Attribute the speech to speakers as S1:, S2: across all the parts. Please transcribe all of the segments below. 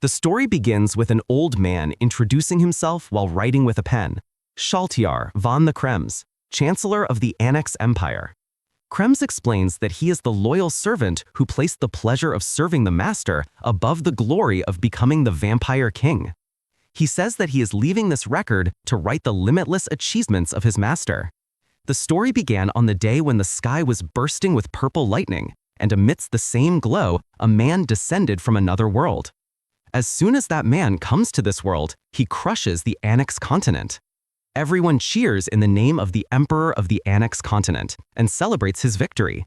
S1: The story begins with an old man introducing himself while writing with a pen. Shaltiar von the Krems, Chancellor of the Anux Empire. Krems explains that he is the loyal servant who placed the pleasure of serving the master above the glory of becoming the vampire king. He says that he is leaving this record to write the limitless achievements of his master. The story began on the day when the sky was bursting with purple lightning, and amidst the same glow, a man descended from another world. As soon as that man comes to this world, he crushes the Anux Continent. Everyone cheers in the name of the Emperor of the Anux Continent and celebrates his victory.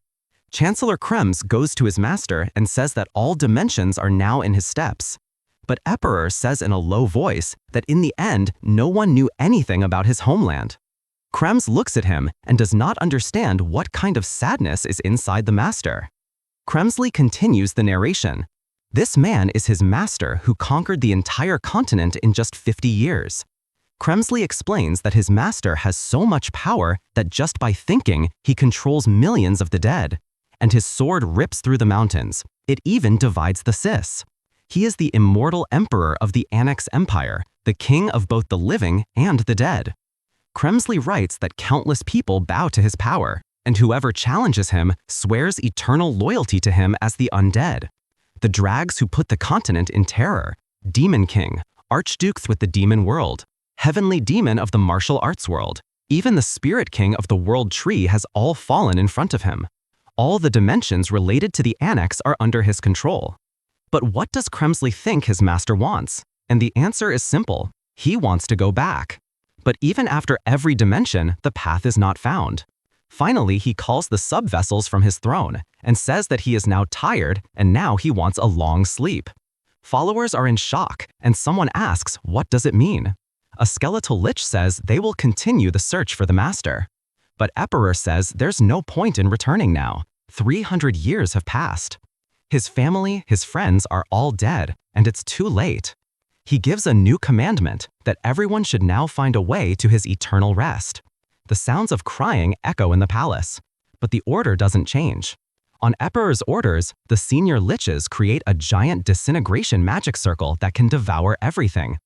S1: Chancellor Krems goes to his master and says that all dimensions are now in his steps. But Emperor says in a low voice that in the end, no one knew anything about his homeland. Krems looks at him and does not understand what kind of sadness is inside the master. Kremsley continues the narration. This man is his master who conquered the entire continent in just 50 years. Kremsley explains that his master has so much power that just by thinking, he controls millions of the dead. And his sword rips through the mountains. It even divides the Sis. He is the immortal emperor of the Anux Empire, the king of both the living and the dead. Kremsley writes that countless people bow to his power, and whoever challenges him swears eternal loyalty to him as the undead. The drags who put the continent in terror, Demon King, Archdukes with the demon world, Heavenly Demon of the martial arts world, even the Spirit King of the world tree has all fallen in front of him. All the dimensions related to the Annex are under his control. But what does Kremsley think his master wants? And the answer is simple. He wants to go back. But even after every dimension, the path is not found. Finally, he calls the sub-vessels from his throne and says that he is now tired and now he wants a long sleep. Followers are in shock and someone asks, what does it mean? A skeletal lich says they will continue the search for the master. But Emperor says there's no point in returning now. 300 years have passed. His family, his friends are all dead and it's too late. He gives a new commandment that everyone should now find a way to his eternal rest. The sounds of crying echo in the palace, but the order doesn't change. On Emperor's orders, the senior liches create a giant disintegration magic circle that can devour everything.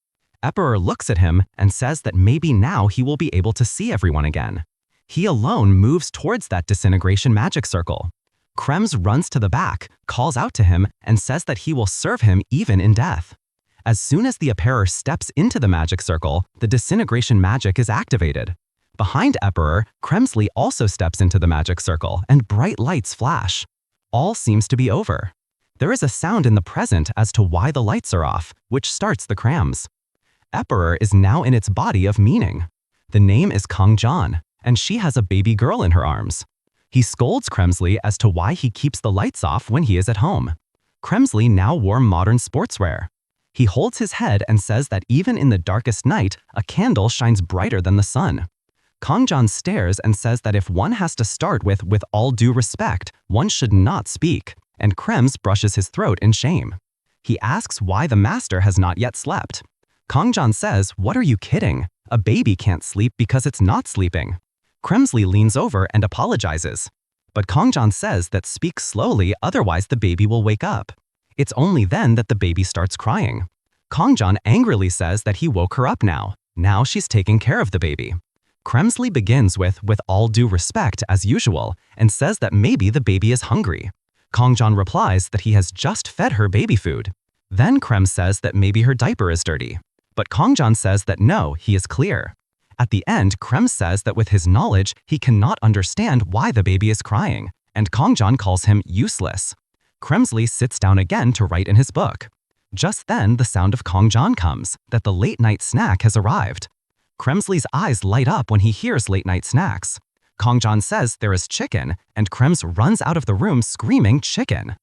S1: Emperor looks at him and says that maybe now he will be able to see everyone again. He alone moves towards that disintegration magic circle. Krems runs to the back, calls out to him, and says that he will serve him even in death. As soon as the Emperor steps into the magic circle, the disintegration magic is activated. Behind Emperor, Kremsley also steps into the magic circle and bright lights flash. All seems to be over. There is a sound in the present as to why the lights are off, which starts the Krams. Emperor is now in its body of meaning. The name is Kang-jun, and she has a baby girl in her arms. He scolds Kremsley as to why he keeps the lights off when he is at home. Kremsley now wore modern sportswear. He holds his head and says that even in the darkest night, a candle shines brighter than the sun. Kang-jun stares and says that if one has to start with all due respect, one should not speak, and Krems brushes his throat in shame. He asks why the master has not yet slept. Kang-jun says, what are you kidding? A baby can't sleep because it's not sleeping. Kremsley leans over and apologizes. But Kang-jun says that speak slowly, otherwise the baby will wake up. It's only then that the baby starts crying. Kang-jun angrily says that he woke her up now. Now she's taking care of the baby. Kremsley begins with all due respect as usual, and says that maybe the baby is hungry. Kang-jun replies that he has just fed her baby food. Then Krems says that maybe her diaper is dirty. But Kang-jun says that no, he is clear. At the end, Krems says that with his knowledge, he cannot understand why the baby is crying, and Kang-jun calls him useless. Kremsley sits down again to write in his book. Just then, the sound of Kang-jun comes, that the late-night snack has arrived. Kremsley's eyes light up when he hears late-night snacks. Kang-jun says there is chicken, and Krems runs out of the room screaming chicken.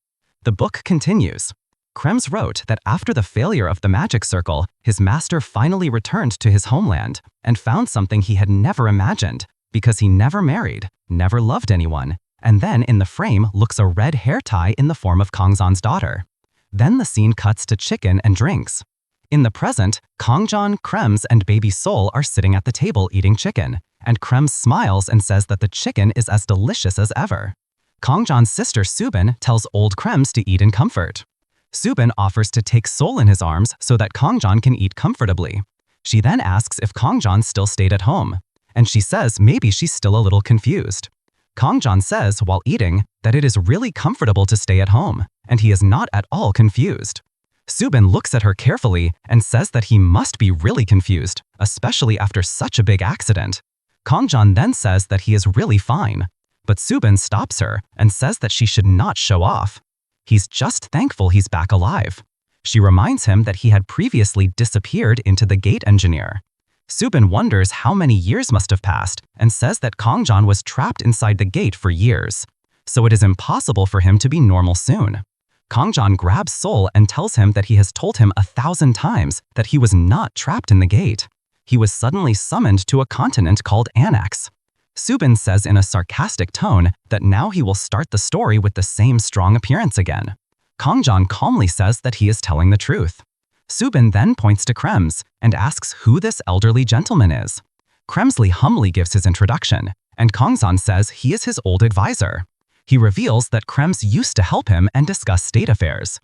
S1: The book continues. Krems wrote that after the failure of the magic circle, his master finally returned to his homeland and found something he had never imagined, because he never married, never loved anyone, and then in the frame looks a red hair tie in the form of Kang-jun's daughter. Then the scene cuts to chicken and drinks. In the present, Kang-jun, Krems, and baby Soul are sitting at the table eating chicken, and Krems smiles and says that the chicken is as delicious as ever. Kang-jun's sister Subin tells old Krems to eat in comfort. Subin offers to take Sol in his arms so that Kang-jun can eat comfortably. She then asks if Kang-jun still stayed at home, and she says maybe she's still a little confused. Kang-jun says while eating that it is really comfortable to stay at home, and he is not at all confused. Subin looks at her carefully and says that he must be really confused, especially after such a big accident. Kang-jun then says that he is really fine, but Subin stops her and says that she should not show off. He's just thankful he's back alive. She reminds him that he had previously disappeared into the gate engineer. Subin wonders how many years must have passed and says that Kang-jun was trapped inside the gate for years, so it is impossible for him to be normal soon. Kang-jun grabs Sol and tells him that he has told him 1,000 times that he was not trapped in the gate. He was suddenly summoned to a continent called Anux. Subin says in a sarcastic tone that now he will start the story with the same strong appearance again. Kang-jun calmly says that he is telling the truth. Subin then points to Krems and asks who this elderly gentleman is. Kremsley humbly gives his introduction, and Kang-jun says he is his old advisor. He reveals that Krems used to help him and discuss state affairs.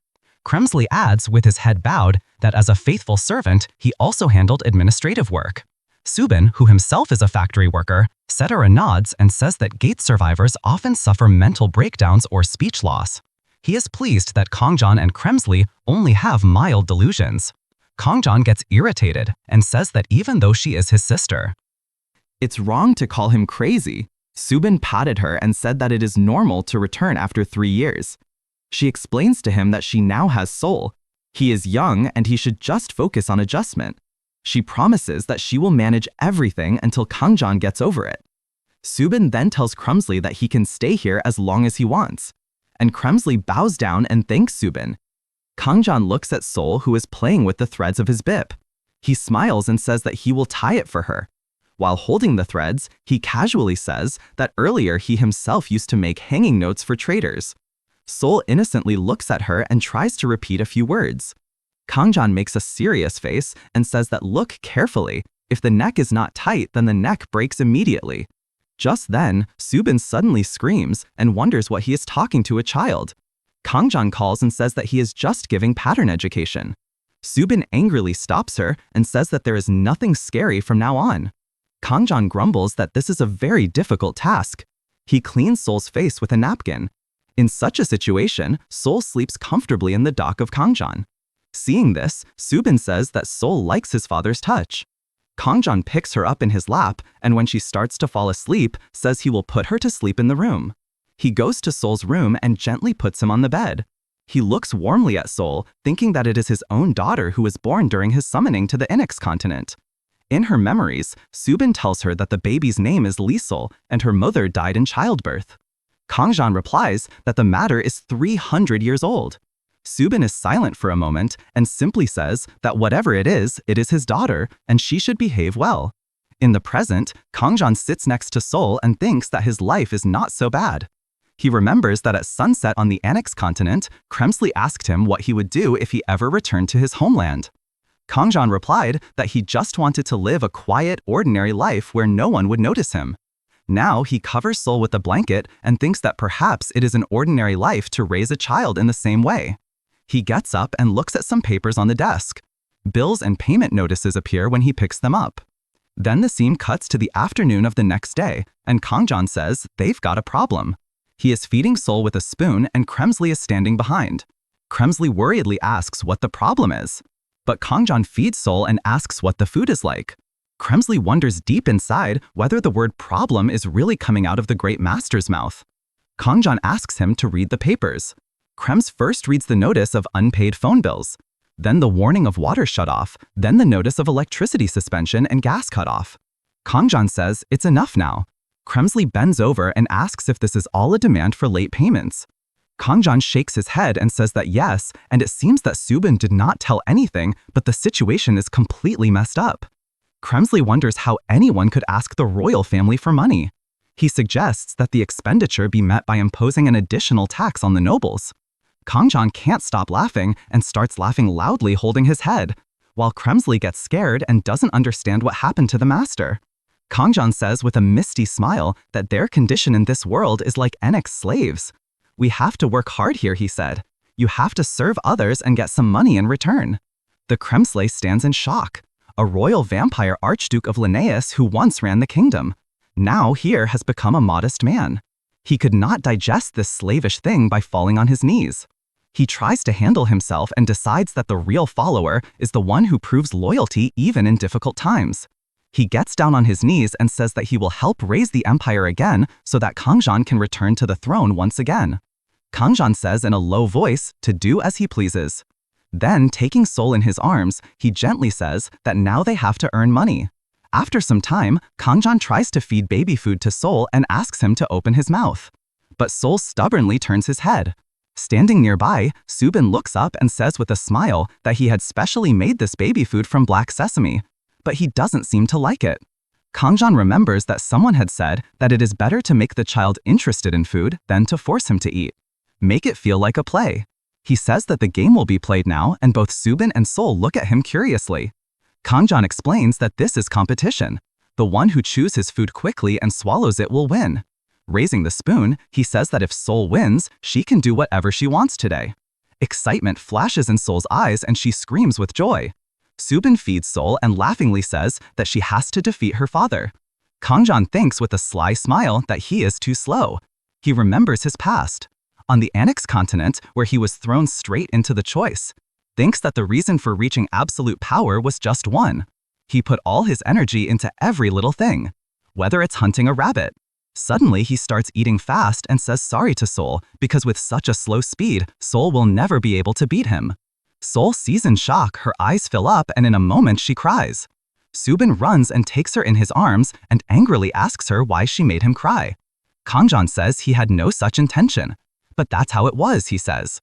S1: Kremsley adds, with his head bowed, that as a faithful servant, he also handled administrative work. Subin, who himself is a factory worker, Cetera nods and says that gate survivors often suffer mental breakdowns or speech loss. He is pleased that Kang-jun and Kremsley only have mild delusions. Kang-jun gets irritated and says that even though she is his sister,
S2: it's wrong to call him crazy. Subin patted her and said that it is normal to return after 3 years. She explains to him that she now has Sol. He is young and he should just focus on adjustment. She promises that she will manage everything until Kang-jun gets over it. Subin then tells Kremsley that he can stay here as long as he wants, and Kremsley bows down and thanks Subin. Kang-jun looks at Sol, who is playing with the threads of his bip. He smiles and says that he will tie it for her. While holding the threads, he casually says that earlier he himself used to make hanging notes for traders. Sol innocently looks at her and tries to repeat a few words. Kang-jun makes a serious face and says that look carefully. If the neck is not tight, then the neck breaks immediately. Just then, Subin suddenly screams and wonders what he is talking to a child. Kang-jun calls and says that he is just giving pattern education. Subin angrily stops her and says that there is nothing scary from now on. Kang-jun grumbles that this is a very difficult task. He cleans Sol's face with a napkin. In such a situation, Sol sleeps comfortably in the dock of Kang-jun. Seeing this, Subin says that Sol likes his father's touch. Kang-jun picks her up in his lap, and when she starts to fall asleep, says he will put her to sleep in the room. He goes to Sol's room and gently puts him on the bed. He looks warmly at Sol, thinking that it is his own daughter who was born during his summoning to the Anux Continent. In her memories, Subin tells her that the baby's name is Lisol and her mother died in childbirth. Kang-jun replies that the matter is 300 years old. Subin is silent for a moment and simply says that whatever it is his daughter and she should behave well. In the present, Kang-jun sits next to Sol and thinks that his life is not so bad. He remembers that at sunset on the Anux Continent, Kremsley asked him what he would do if he ever returned to his homeland. Kang-jun replied that he just wanted to live a quiet, ordinary life where no one would notice him. Now he covers Sol with a blanket and thinks that perhaps it is an ordinary life to raise a child in the same way. He gets up and looks at some papers on the desk. Bills and payment notices appear when he picks them up. Then the scene cuts to the afternoon of the next day, and Kang-jun says they've got a problem. He is feeding Sol with a spoon and Kremsley is standing behind. Kremsley worriedly asks what the problem is. But Kang-jun feeds Sol and asks what the food is like. Kremsley wonders deep inside whether the word problem is really coming out of the great master's mouth. Kang-jun asks him to read the papers. Krems first reads the notice of unpaid phone bills, then the warning of water shutoff, then the notice of electricity suspension and gas cutoff. Kang-jun says it's enough now. Kremsley bends over and asks if this is all a demand for late payments. Kang-jun shakes his head and says that yes, and it seems that Subin did not tell anything, but the situation is completely messed up. Kremsley wonders how anyone could ask the royal family for money. He suggests that the expenditure be met by imposing an additional tax on the nobles. Kang-jun can't stop laughing and starts laughing loudly, holding his head, while Kremsley gets scared and doesn't understand what happened to the master. Kang-jun says with a misty smile that their condition in this world is like Anux slaves. We have to work hard here, he said. You have to serve others and get some money in return. The Kremsley stands in shock. A royal vampire archduke of Linnaeus who once ran the kingdom. Now here has become a modest man. He could not digest this slavish thing by falling on his knees. He tries to handle himself and decides that the real follower is the one who proves loyalty even in difficult times. He gets down on his knees and says that he will help raise the empire again so that Kang-jun can return to the throne once again. Kang-jun says in a low voice to do as he pleases. Then, taking Sol in his arms, he gently says that now they have to earn money. After some time, Kang-jun tries to feed baby food to Sol and asks him to open his mouth. But Sol stubbornly turns his head. Standing nearby, Subin looks up and says with a smile that he had specially made this baby food from black sesame, but he doesn't seem to like it. Kang-jun remembers that someone had said that it is better to make the child interested in food than to force him to eat. Make it feel like a play. He says that the game will be played now, and both Subin and Sol look at him curiously. Kang-jun explains that this is competition. The one who chews his food quickly and swallows it will win. Raising the spoon, he says that if Sol wins, she can do whatever she wants today. Excitement flashes in Sol's eyes and she screams with joy. Subin feeds Sol and laughingly says that she has to defeat her father. Kang-jun thinks with a sly smile that he is too slow. He remembers his past. On the Anux Continent, where he was thrown straight into the choice. Thinks that the reason for reaching absolute power was just one. He put all his energy into every little thing. Whether it's hunting a rabbit. Suddenly, he starts eating fast and says sorry to Sol because with such a slow speed, Sol will never be able to beat him. Sol sees in shock, her eyes fill up, and in a moment she cries. Subin runs and takes her in his arms and angrily asks her why she made him cry. Kang-jun says he had no such intention. But that's how it was, he says.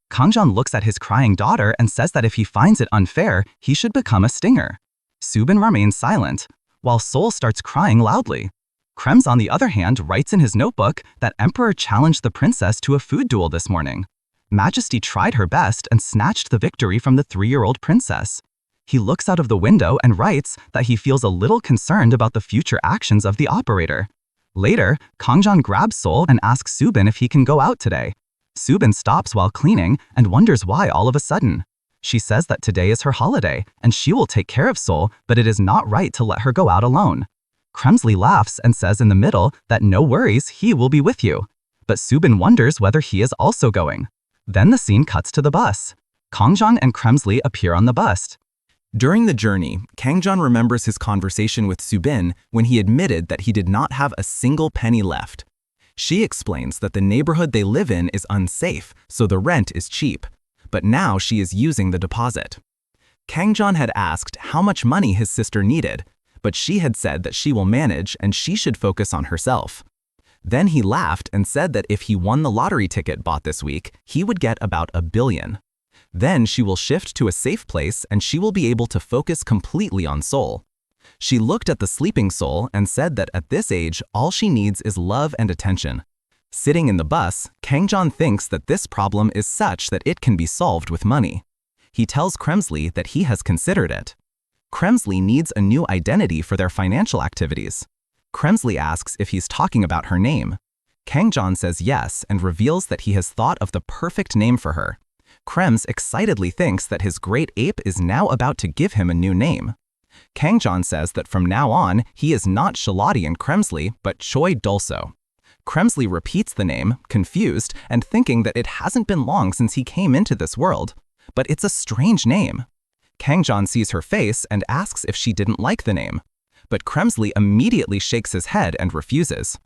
S2: Kang-jun looks at his crying daughter and says that if he finds it unfair, he should become a stinger. Subin remains silent, while Sol starts crying loudly. Krems, on the other hand, writes in his notebook that Emperor challenged the princess to a food duel this morning. Majesty tried her best and snatched the victory from the 3-year-old princess. He looks out of the window and writes that he feels a little concerned about the future actions of the operator. Later, Kang-jun grabs Sol and asks Subin if he can go out today. Subin stops while cleaning and wonders why all of a sudden. She says that today is her holiday and she will take care of Sol, but it is not right to let her go out alone. Kremsley laughs and says in the middle that no worries, he will be with you. But Subin wonders whether he is also going. Then the scene cuts to the bus. Kang-jun and Kremsley appear on the bus.
S1: During the journey, Kang-jun remembers his conversation with Subin when he admitted that he did not have a single penny left. She explains that the neighborhood they live in is unsafe, so the rent is cheap. But now she is using the deposit. Kang-jun had asked how much money his sister needed, but she had said that she will manage and she should focus on herself. Then he laughed and said that if he won the lottery ticket bought this week, he would get about $1 billion. Then she will shift to a safe place and she will be able to focus completely on Sol. She looked at the sleeping Sol and said that at this age, all she needs is love and attention. Sitting in the bus, Kang-jun thinks that this problem is such that it can be solved with money. He tells Kremsley that he has considered it. Kremsley needs a new identity for their financial activities. Kremsley asks if he's talking about her name. Kang-jun says yes and reveals that he has thought of the perfect name for her. Krems excitedly thinks that his great ape is now about to give him a new name. Kang-jun says that from now on, he is not Shalati and Kremsley, but Choi Dolso. Kremsley repeats the name, confused, and thinking that it hasn't been long since he came into this world. But it's a strange name. Kang-jun sees her face and asks if she didn't like the name. But Kremsley immediately shakes his head and refuses.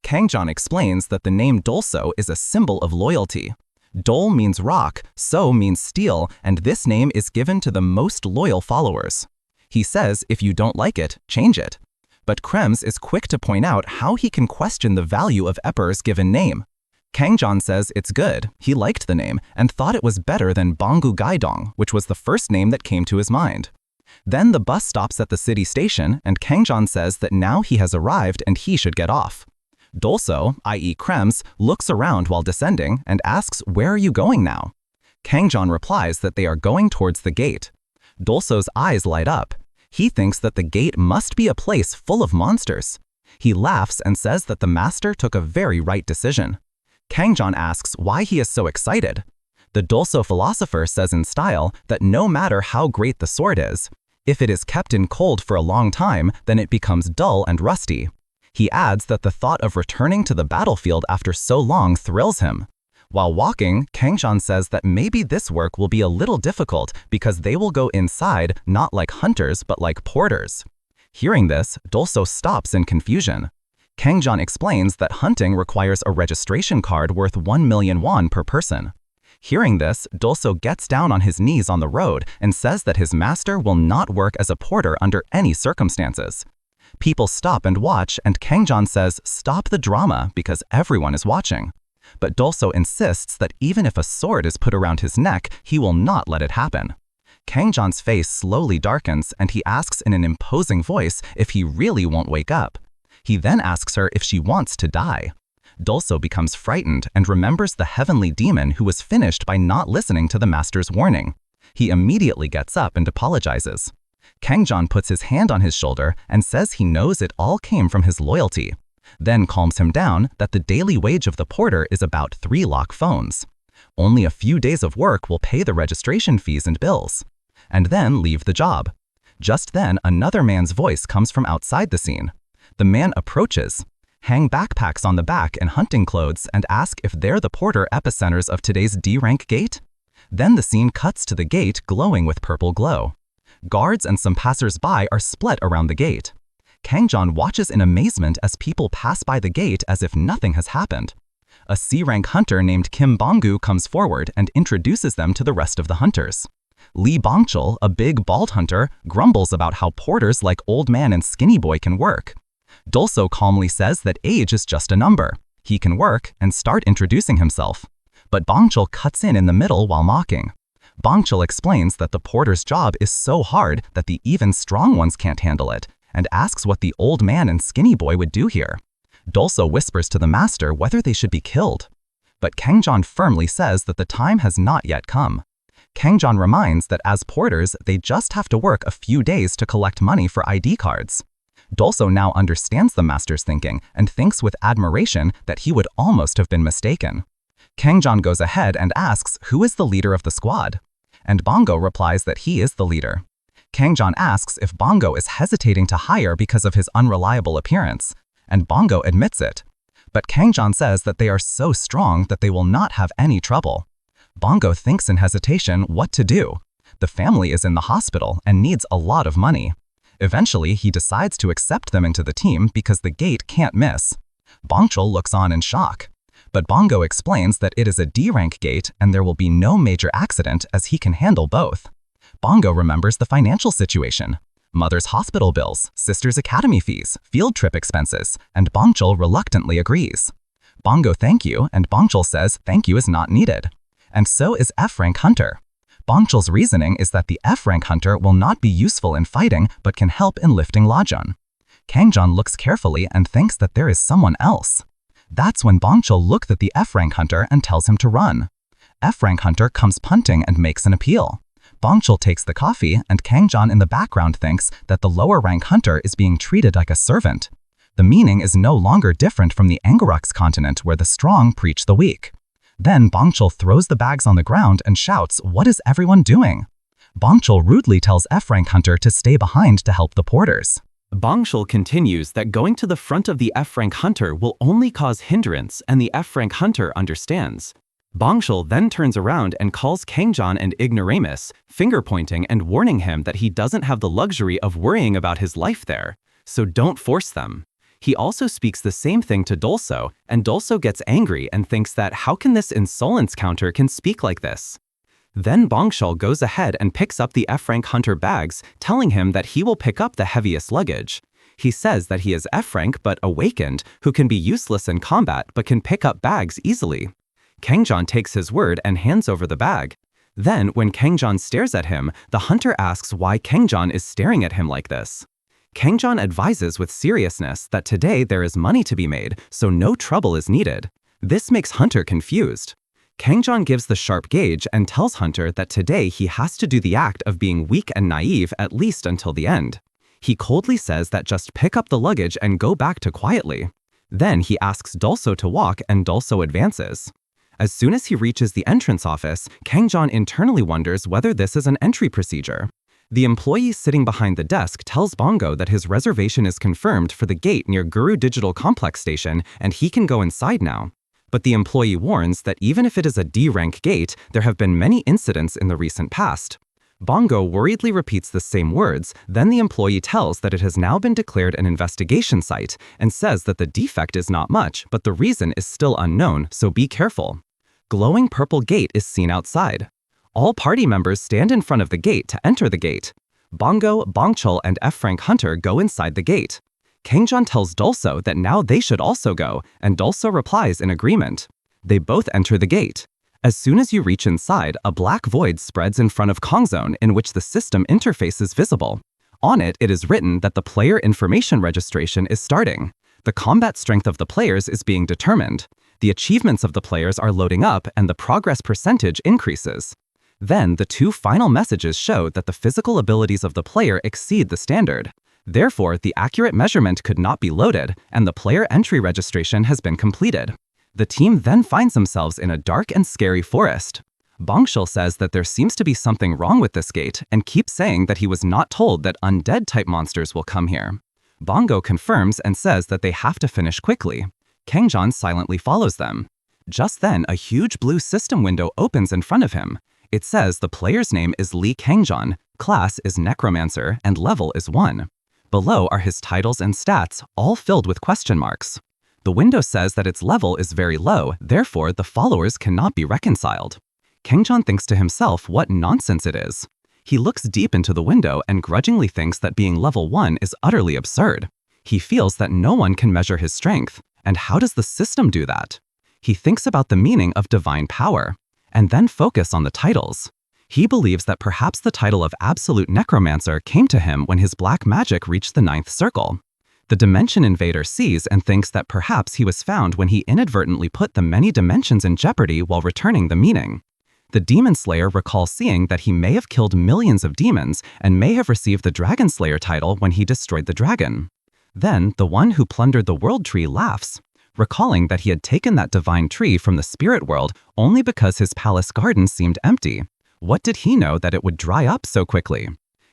S1: Kang-jun explains that the name Dolso is a symbol of loyalty. Dol means rock, so means steel, and this name is given to the most loyal followers. He says if you don't like it, change it. But Krems is quick to point out how he can question the value of Epper's given name. Kang-jun says it's good, he liked the name, and thought it was better than Banggu Gaidong, which was the first name that came to his mind. Then the bus stops at the city station, and Kang-jun says that now he has arrived and he should get off. Dolso, i.e. Krems, looks around while descending and asks, "Where are you going now?" Kang-jun replies that they are going towards the gate. Dolso's eyes light up. He thinks that the gate must be a place full of monsters. He laughs and says that the master took a very right decision. Kang-jun asks why he is so excited. The Dolso philosopher says in style that no matter how great the sword is, if it is kept in cold for a long time, then it becomes dull and rusty. He adds that the thought of returning to the battlefield after so long thrills him. While walking, Kang-jun says that maybe this work will be a little difficult because they will go inside not like hunters but like porters. Hearing this, Dolso stops in confusion. Kang-jun explains that hunting requires a registration card worth 1 million won per person. Hearing this, Dolso gets down on his knees on the road and says that his master will not work as a porter under any circumstances. People stop and watch, and Kang-jun says, "Stop the drama because everyone is watching." But Dolso insists that even if a sword is put around his neck, he will not let it happen. Kang-jun's face slowly darkens, and he asks in an imposing voice if he really won't wake up. He then asks her if she wants to die. Dolso becomes frightened and remembers the heavenly demon who was finished by not listening to the master's warning. He immediately gets up and apologizes. Kang-jun puts his hand on his shoulder and says he knows it all came from his loyalty, then calms him down that the daily wage of the porter is about 3 lakh phones. Only a few days of work will pay the registration fees and bills, and then leave the job. Just then, another man's voice comes from outside the scene. The man approaches, hang backpacks on the back and hunting clothes, and ask if they're the porter epicenters of today's D-rank gate. Then the scene cuts to the gate glowing with purple glow. Guards and some passers-by are split around the gate. Kang-jun watches in amazement as people pass by the gate as if nothing has happened. A C-rank hunter named Kim Bong-gu comes forward and introduces them to the rest of the hunters. Lee Bong-chul, a big bald hunter, grumbles about how porters like Old Man and Skinny Boy can work. Dolso calmly says that age is just a number. He can work and start introducing himself. But Bong-chul cuts in the middle while mocking. Bong-chul explains that the porter's job is so hard that the even strong ones can't handle it, and asks what the Old Man and Skinny Boy would do here. Dolso whispers to the master whether they should be killed. But Kang-jun firmly says that the time has not yet come. Kang-jun reminds that as porters, they just have to work a few days to collect money for ID cards. Dolso now understands the master's thinking and thinks with admiration that he would almost have been mistaken. Kang-jun goes ahead and asks who is the leader of the squad, and Bongo replies that he is the leader. Kang-jun asks if Bongo is hesitating to hire because of his unreliable appearance, and Bongo admits it. But Kang-jun says that they are so strong that they will not have any trouble. Bongo thinks in hesitation what to do. The family is in the hospital and needs a lot of money. Eventually, he decides to accept them into the team because the gate can't miss. Bong-chul looks on in shock. But Bongo explains that it is a D-rank gate and there will be no major accident as he can handle both. Bongo remembers the financial situation. Mother's hospital bills, sister's academy fees, field trip expenses, and Bong-chul reluctantly agrees. Bongo thank you, and Bong-chul says thank you is not needed. And so is F-rank hunter. Bong-chul's reasoning is that the F-rank hunter will not be useful in fighting but can help in lifting Lajun. Kang-jun looks carefully and thinks that there is someone else. That's when Bong-chul looks at the F-rank hunter and tells him to run. F-rank hunter comes punting and makes an appeal. Bong-chul takes the coffee, and Kang-jun in the background thinks that the lower rank hunter is being treated like a servant. The meaning is no longer different from the Anux Continent where the strong preach the weak. Then Bong-chul throws the bags on the ground and shouts, "What is everyone doing?" Bong-chul rudely tells F-rank hunter to stay behind to help the porters.
S2: Bong-chul continues that going to the front of the F-rank hunter will only cause hindrance, and the F-rank hunter understands. Bong-chul then turns around and calls Kang-jun an ignoramus, finger-pointing and warning him that he doesn't have the luxury of worrying about his life there, so don't force them. He also speaks the same thing to Dolso, and Dolso gets angry and thinks that how can this insolence counter can speak like this? Then Bong-chul goes ahead and picks up the F-rank hunter bags, telling him that he will pick up the heaviest luggage. He says that he is F-rank but awakened, who can be useless in combat but can pick up bags easily. Kang-jun takes his word and hands over the bag. Then, when Kang-jun stares at him, the hunter asks why Kang-jun is staring at him like this. Kang-jun advises with seriousness that today there is money to be made, so no trouble is needed. This makes Hunter confused. Kang-jun gives the sharp gauge and tells Hunter that today he has to do the act of being weak and naive at least until the end. He coldly says that just pick up the luggage and go back to quietly. Then he asks Dolso to walk and Dolso advances.
S1: As soon as he reaches the entrance office, Kang-jun internally wonders whether this is an entry procedure. The employee sitting behind the desk tells Bongo that his reservation is confirmed for the gate near Guru Digital Complex Station and he can go inside now. But the employee warns that even if it is a D-rank gate, there have been many incidents in the recent past. Bongo worriedly repeats the same words, then the employee tells that it has now been declared an investigation site and says that the defect is not much, but the reason is still unknown, so be careful. Glowing purple gate is seen outside. All party members stand in front of the gate to enter the gate. Bongo, Bongchul, and F. Frank Hunter go inside the gate. Kang-jun tells Dolso that now they should also go, and Dolso replies in agreement. They both enter the gate. As soon as you reach inside, a black void spreads in front of Kangzone in which the system interface is visible. On it, it is written that the player information registration is starting. The combat strength of the players is being determined. The achievements of the players are loading up and the progress percentage increases. Then, the two final messages show that the physical abilities of the player exceed the standard. Therefore, the accurate measurement could not be loaded, and the player entry registration has been completed. The team then finds themselves in a dark and scary forest. Bongchul says that there seems to be something wrong with this gate and keeps saying that he was not told that undead-type monsters will come here. Bongo confirms and says that they have to finish quickly. Kang-jun silently follows them. Just then, a huge blue system window opens in front of him. It says the player's name is Lee Kang-jun, class is Necromancer, and level is 1. Below are his titles and stats, all filled with question marks. The window says that its level is very low, therefore the followers cannot be reconciled. Kang-jun thinks to himself what nonsense it is. He looks deep into the window and grudgingly thinks that being level 1 is utterly absurd. He feels that no one can measure his strength, and how does the system do that? He thinks about the meaning of divine power, and then focus on the titles. He believes that perhaps the title of Absolute Necromancer came to him when his black magic reached the 9th circle. The Dimension Invader sees and thinks that perhaps he was found when he inadvertently put the many dimensions in jeopardy while returning the meaning. The Demon Slayer recalls seeing that he may have killed millions of demons and may have received the Dragon Slayer title when he destroyed the dragon. Then, the one who plundered the world tree laughs, recalling that he had taken that divine tree from the spirit world only because his palace garden seemed empty. What did he know that it would dry up so quickly?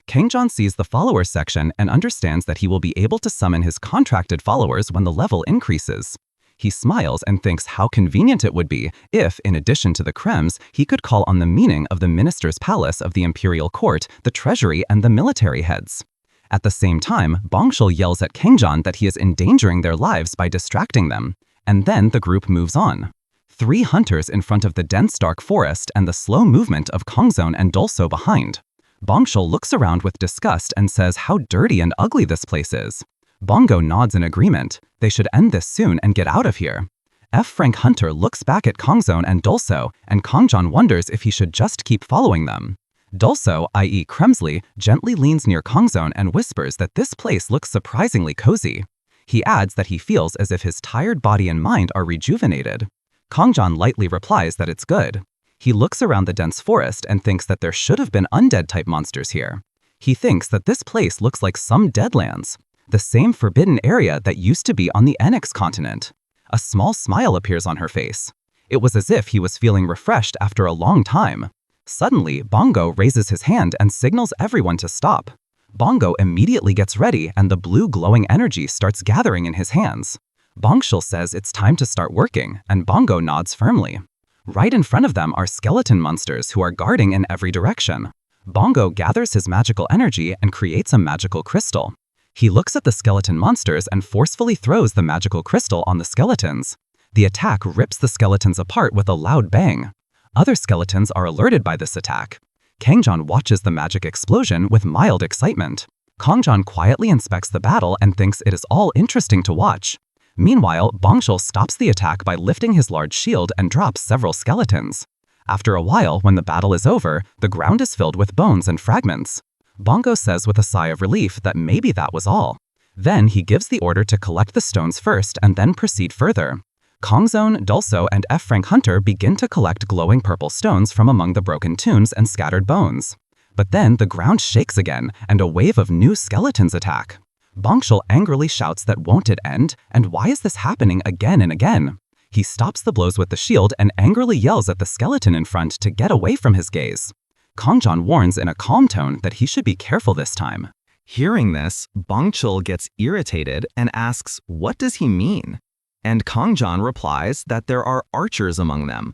S1: Kang-jun sees the followers section and understands that he will be able to summon his contracted followers when the level increases. He smiles and thinks how convenient it would be if, in addition to the Krems, he could call on the meaning of the minister's palace of the imperial court, the treasury, and the military heads. At the same time, Bongchul yells at Kang-jun that he is endangering their lives by distracting them, and then the group moves on. 3 hunters in front of the dense dark forest and the slow movement of Kangzone and Dolso behind. Bongchul looks around with disgust and says how dirty and ugly this place is. Bongo nods in agreement. They should end this soon and get out of here. F. Frank Hunter looks back at Kangzone and Dolso, and Kang-jun wonders if he should just keep following them. Dolso, i.e. Kremsley, gently leans near Kangzone and whispers that this place looks surprisingly cozy. He adds that he feels as if his tired body and mind are rejuvenated. Kang-jun lightly replies that it's good. He looks around the dense forest and thinks that there should have been undead-type monsters here. He thinks that this place looks like some Deadlands, the same forbidden area that used to be on the Anux Continent. A small smile appears on her face. It was as if he was feeling refreshed after a long time. Suddenly, Bongo raises his hand and signals everyone to stop. Bongo immediately gets ready and the blue glowing energy starts gathering in his hands. Bongchul says it's time to start working, and Bongo nods firmly. Right in front of them are skeleton monsters who are guarding in every direction. Bongo gathers his magical energy and creates a magical crystal. He looks at the skeleton monsters and forcefully throws the magical crystal on the skeletons. The attack rips the skeletons apart with a loud bang. Other skeletons are alerted by this attack. Kang-jun watches the magic explosion with mild excitement. Kang-jun quietly inspects the battle and thinks it is all interesting to watch. Meanwhile, Bongchul stops the attack by lifting his large shield and drops several skeletons. After a while, when the battle is over, the ground is filled with bones and fragments. Bongo says with a sigh of relief that maybe that was all. Then he gives the order to collect the stones first and then proceed further. Kangzone, Dolso, and F. Frank Hunter begin to collect glowing purple stones from among the broken tombs and scattered bones. But then the ground shakes again and a wave of new skeletons attack. Bongchul angrily shouts that won't it end, and why is this happening again and again? He stops the blows with the shield and angrily yells at the skeleton in front to get away from his gaze. Kang-jun warns in a calm tone that he should be careful this time.
S2: Hearing this, Bong-chul gets irritated and asks, what does he mean? And Kang-jun replies that there are archers among them.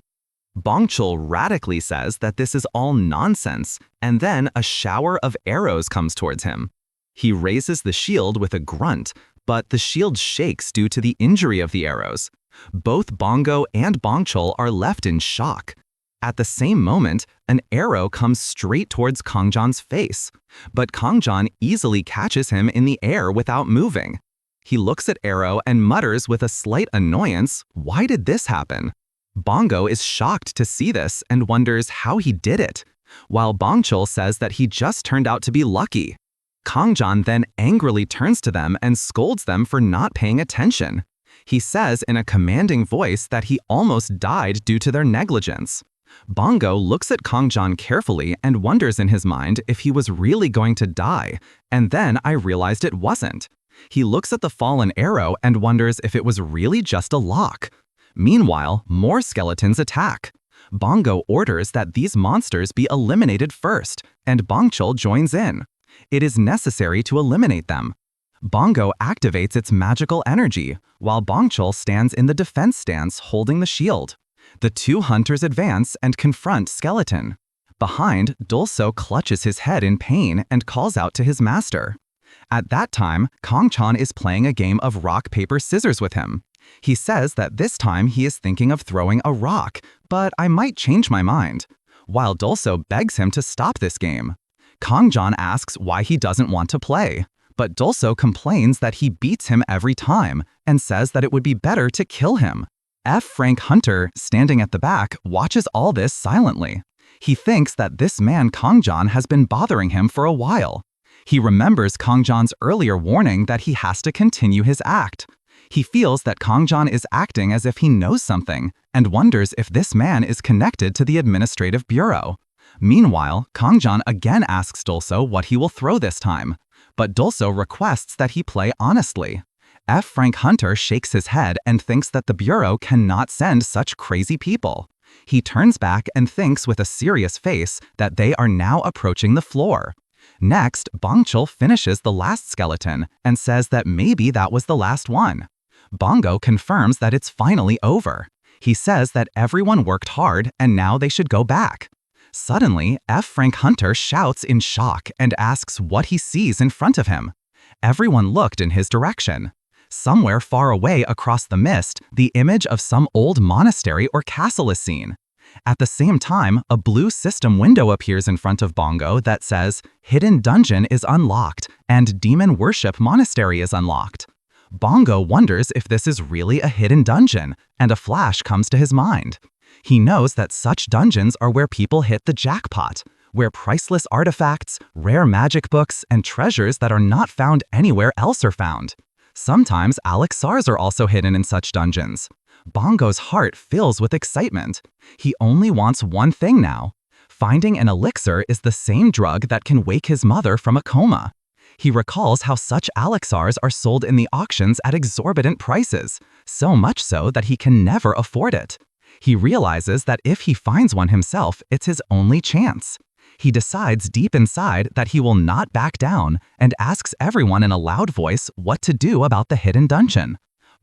S2: Bong-chul radically says that this is all nonsense, and then a shower of arrows comes towards him. He raises the shield with a grunt, but the shield shakes due to the injury of the arrows. Both Bongo and Bong-chul are left in shock. At the same moment, an arrow comes straight towards Kang-jun's face, but Kang-jun easily catches him in the air without moving. He looks at Arrow and mutters with a slight annoyance, "Why did this happen?" Bongo is shocked to see this and wonders how he did it, while Bong-chul says that he just turned out to be lucky. Kang-jun then angrily turns to them and scolds them for not paying attention. He says in a commanding voice that he almost died due to their negligence. Bongo looks at Kang-jun carefully and wonders in his mind if he was really going to die, and then I realized it wasn't. He looks at the fallen arrow and wonders if it was really just a lock. Meanwhile, more skeletons attack. Bongo orders that these monsters be eliminated first, and Bong-chul joins in. It is necessary to eliminate them. Bongo activates its magical energy, while Bong-chul stands in the defense stance holding the shield. The two hunters advance and confront Skeleton. Behind, Dulso clutches his head in pain and calls out to his master. At that time, Kang-chan is playing a game of rock, paper, scissors with him. He says that this time he is thinking of throwing a rock, but I might change my mind, while Dulso begs him to stop this game. Kang-jun asks why he doesn't want to play, but Dulso complains that he beats him every time and says that it would be better to kill him. Frank Hunter, standing at the back, watches all this silently. He thinks that this man Kang-jun has been bothering him for a while. He remembers Kang-jun's earlier warning that he has to continue his act. He feels that Kang-jun is acting as if he knows something and wonders if this man is connected to the administrative bureau. Meanwhile, Kang-jun again asks Dulso what he will throw this time, but Dulso requests that he play honestly. Frank Hunter shakes his head and thinks that the bureau cannot send such crazy people. He turns back and thinks with a serious face that they are now approaching the floor. Next, Bong-chul finishes the last skeleton and says that maybe that was the last one. Bongo confirms that it's finally over. He says that everyone worked hard and now they should go back. Suddenly, Frank Hunter shouts in shock and asks what he sees in front of him. Everyone looked in his direction. Somewhere far away across the mist, the image of some old monastery or castle is seen. At the same time, a blue system window appears in front of Bongo that says, "Hidden Dungeon is unlocked," and "Demon Worship Monastery is unlocked." Bongo wonders if this is really a hidden dungeon, and a flash comes to his mind. He knows that such dungeons are where people hit the jackpot, where priceless artifacts, rare magic books, and treasures that are not found anywhere else are found. Sometimes elixirs are also hidden in such dungeons. Bongo's heart fills with excitement. He only wants one thing now. Finding an elixir is the same drug that can wake his mother from a coma. He recalls how such elixirs are sold in the auctions at exorbitant prices, so much so that he can never afford it. He realizes that if he finds one himself, it's his only chance. He decides deep inside that he will not back down and asks everyone in a loud voice what to do about the hidden dungeon.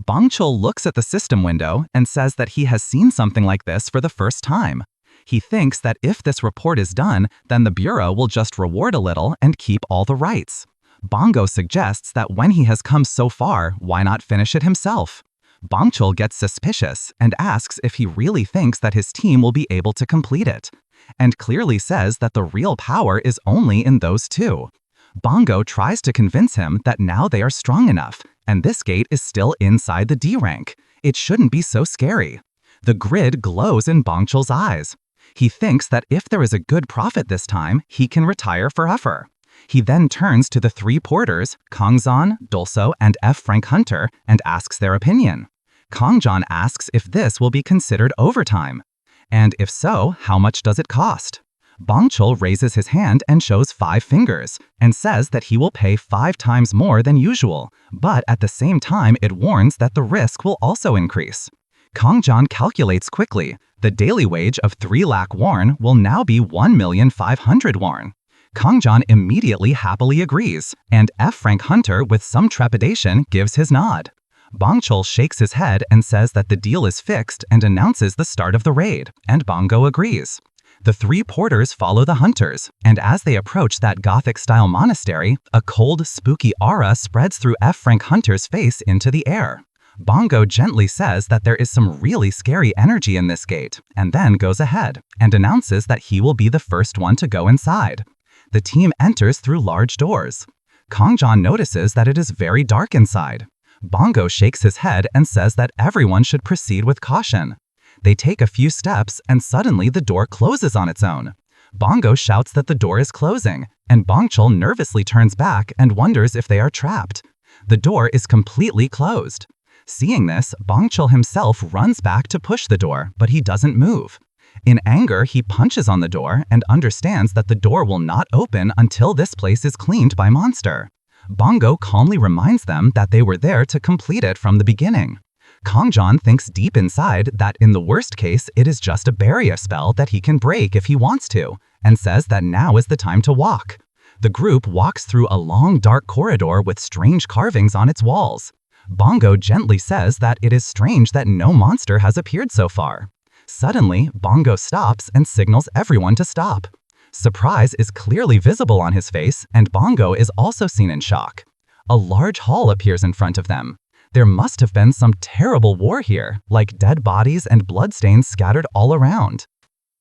S2: Bong-chul looks at the system window and says that he has seen something like this for the first time. He thinks that if this report is done, then the bureau will just reward a little and keep all the rights. Bongo suggests that when he has come so far, why not finish it himself? Bong-chul gets suspicious and asks if he really thinks that his team will be able to complete it, and clearly says that the real power is only in those two. Bongo tries to convince him that now they are strong enough, and this gate is still inside the D rank. It shouldn't be so scary. The grid glows in Bong-chul's eyes. He thinks that if there is a good profit this time, he can retire forever. He then turns to the three porters, Kang-jun, Dulso, and Frank Hunter, and asks their opinion. Kang-jun asks if this will be considered overtime. And if so, how much does it cost? Bong-chul raises his hand and shows 5 fingers, and says that he will pay 5 times more than usual, but at the same time it warns that the risk will also increase.
S3: Kang-jun calculates quickly. The daily wage of 3 lakh won will now be 1,500,000 won. Kang-jun immediately happily agrees, and F. Frank Hunter with some trepidation gives his nod. Bongchul shakes his head and says that the deal is fixed and announces the start of the raid, and Bongo agrees. The 3 porters follow the hunters, and as they approach that Gothic-style monastery, a cold, spooky aura spreads through F. Frank Hunter's face into the air. Bongo gently says that there is some really scary energy in this gate, and then goes ahead, and announces that he will be the first one to go inside. The team enters through large doors. Kang-jun notices that it is very dark inside. Bongo shakes his head and says that everyone should proceed with caution. They take a few steps and suddenly the door closes on its own. Bongo shouts that the door is closing, and Bongchul nervously turns back and wonders if they are trapped. The door is completely closed. Seeing this, Bongchul himself runs back to push the door, but he doesn't move. In anger, he punches on the door and understands that the door will not open until this place is cleaned by Monster. Bongo calmly reminds them that they were there to complete it from the beginning. Kang-jun thinks deep inside that in the worst case, it is just a barrier spell that he can break if he wants to, and says that now is the time to walk. The group walks through a long dark corridor with strange carvings on its walls. Bongo gently says that it is strange that no monster has appeared so far. Suddenly, Bongo stops and signals everyone to stop. Surprise is clearly visible on his face, and Bongo is also seen in shock. A large hall appears in front of them. There must have been some terrible war here, like dead bodies and bloodstains scattered all around.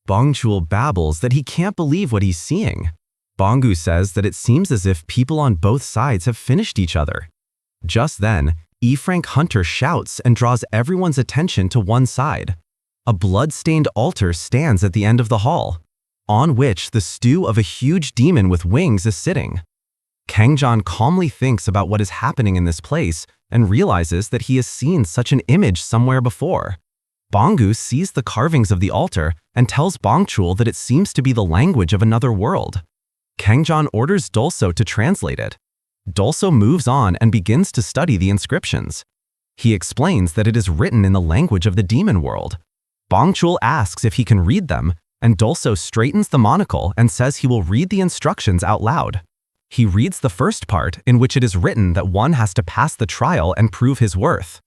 S1: Bongchul babbles that he can't believe what he's seeing. Bongu says that it seems as if people on both sides have finished each other. Just then, E. Frank Hunter shouts and draws everyone's attention to one side. A blood-stained altar stands at the end of the hall, on which the stew of a huge demon with wings is sitting. Kang-jun calmly thinks about what is happening in this place and realizes that he has seen such an image somewhere before. Bongu sees the carvings of the altar and tells Bongchul that it seems to be the language of another world. Kang-jun orders Dolso to translate it. Dolso moves on and begins to study the inscriptions. He explains that it is written in the language of the demon world. Bongchul asks if he can read them, and Dolso straightens the monocle and says he will read the instructions out loud. He reads the first part, in which it is written that one has to pass the trial and prove his worth.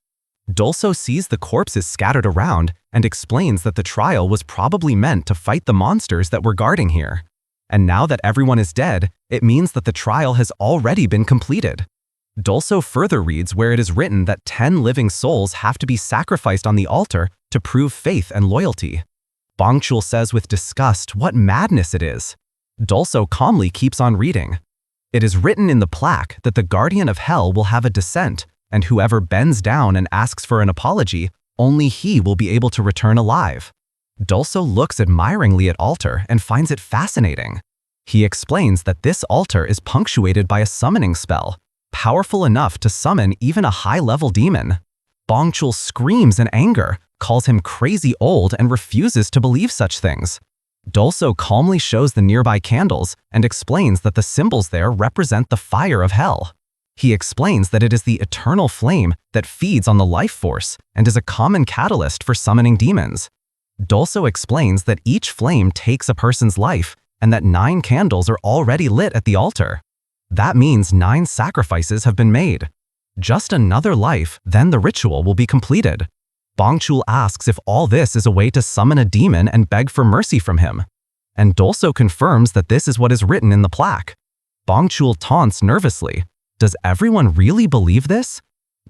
S1: Dolso sees the corpses scattered around and explains that the trial was probably meant to fight the monsters that were guarding here. And now that everyone is dead, it means that the trial has already been completed. Dolso further reads where it is written that 10 living souls have to be sacrificed on the altar to prove faith and loyalty. Bongchul says with disgust what madness it is. Dolso calmly keeps on reading. It is written in the plaque that the guardian of hell will have a descent, and whoever bends down and asks for an apology, only he will be able to return alive. Dolso looks admiringly at altar and finds it fascinating. He explains that this altar is punctuated by a summoning spell, powerful enough to summon even a high-level demon. Bongchul screams in anger, calls him crazy old, and refuses to believe such things. Dolso calmly shows the nearby candles and explains that the symbols there represent the fire of hell. He explains that it is the eternal flame that feeds on the life force and is a common catalyst for summoning demons. Dolso explains that each flame takes a person's life and that 9 candles are already lit at the altar. That means 9 sacrifices have been made. Just another life, then the ritual will be completed. Bongchul asks if all this is a way to summon a demon and beg for mercy from him. And Dolso confirms that this is what is written in the plaque. Bongchul taunts nervously. Does everyone really believe this?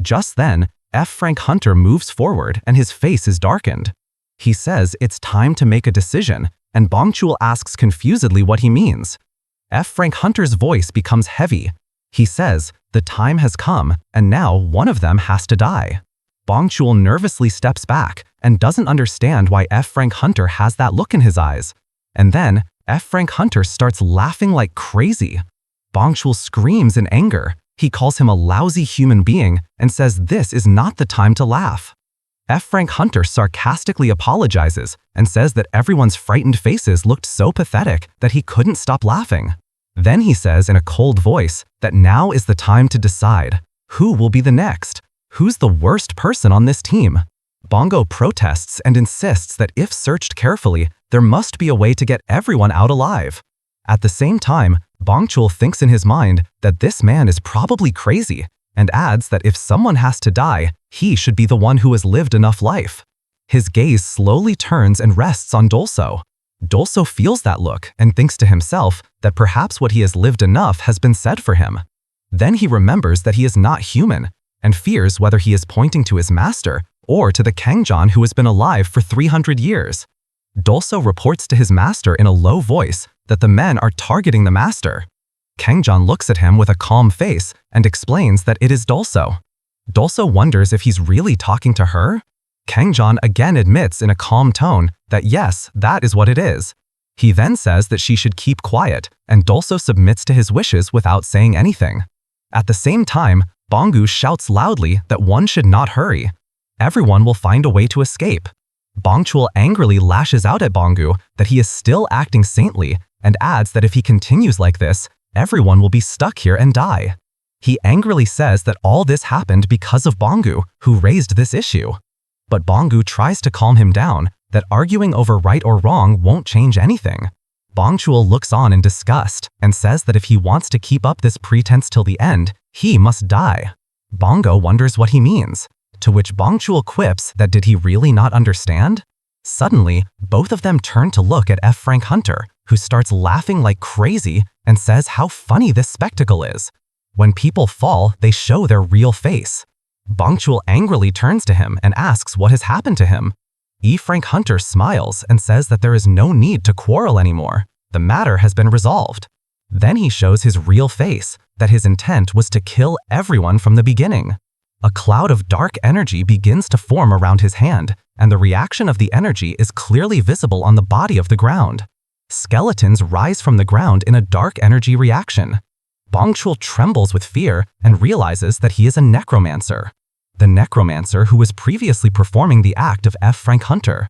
S1: Just then, F. Frank Hunter moves forward and his face is darkened. He says it's time to make a decision, and Bongchul asks confusedly what he means. F. Frank Hunter's voice becomes heavy. He says, the time has come, and now one of them has to die. Bongchul nervously steps back and doesn't understand why F. Frank Hunter has that look in his eyes. And then, F. Frank Hunter starts laughing like crazy. Bongchul screams in anger. He calls him a lousy human being and says this is not the time to laugh. F. Frank Hunter sarcastically apologizes and says that everyone's frightened faces looked so pathetic that he couldn't stop laughing. Then he says in a cold voice that now is the time to decide. Who will be the next? Who's the worst person on this team?
S3: Bongo protests and insists that if searched carefully, there must be a way to get everyone out alive. At the same time, Bongchul thinks in his mind that this man is probably crazy and adds that if someone has to die, he should be the one who has lived enough life. His gaze slowly turns and rests on Dolso. Dolso feels that look and thinks to himself that perhaps what he has lived enough has been said for him. Then he remembers that he is not human and fears whether he is pointing to his master or to the Kang-jun who has been alive for 300 years. Dolso reports to his master in a low voice that the men are targeting the master. Kang-jun looks at him with a calm face and explains that it is Dolso. Dolso wonders if he's really talking to her. Kang-jun again admits in a calm tone that yes, that is what it is. He then says that she should keep quiet, and Dolso submits to his wishes without saying anything. At the same time, Bongu shouts loudly that one should not hurry. Everyone will find a way to escape. Bongchul angrily lashes out at Bongu that he is still acting saintly and adds that if he continues like this, everyone will be stuck here and die. He angrily says that all this happened because of Bongu, who raised this issue. But Bongu tries to calm him down, that arguing over right or wrong won't change anything. Bongchul looks on in disgust and says that if he wants to keep up this pretense till the end, he must die. Bongo wonders what he means, to which Bongchul quips that did he really not understand? Suddenly, both of them turn to look at F. Frank Hunter, who starts laughing like crazy and says how funny this spectacle is. When people fall, they show their real face. Bongchul angrily turns to him and asks what has happened to him. E. Frank Hunter smiles and says that there is no need to quarrel anymore. The matter has been resolved. Then he shows his real face, that his intent was to kill everyone from the beginning. A cloud of dark energy begins to form around his hand, and the reaction of the energy is clearly visible on the body of the ground. Skeletons rise from the ground in a dark energy reaction. Bongchul trembles with fear and realizes that he is a necromancer. The necromancer who was previously performing the act of F. Frank Hunter.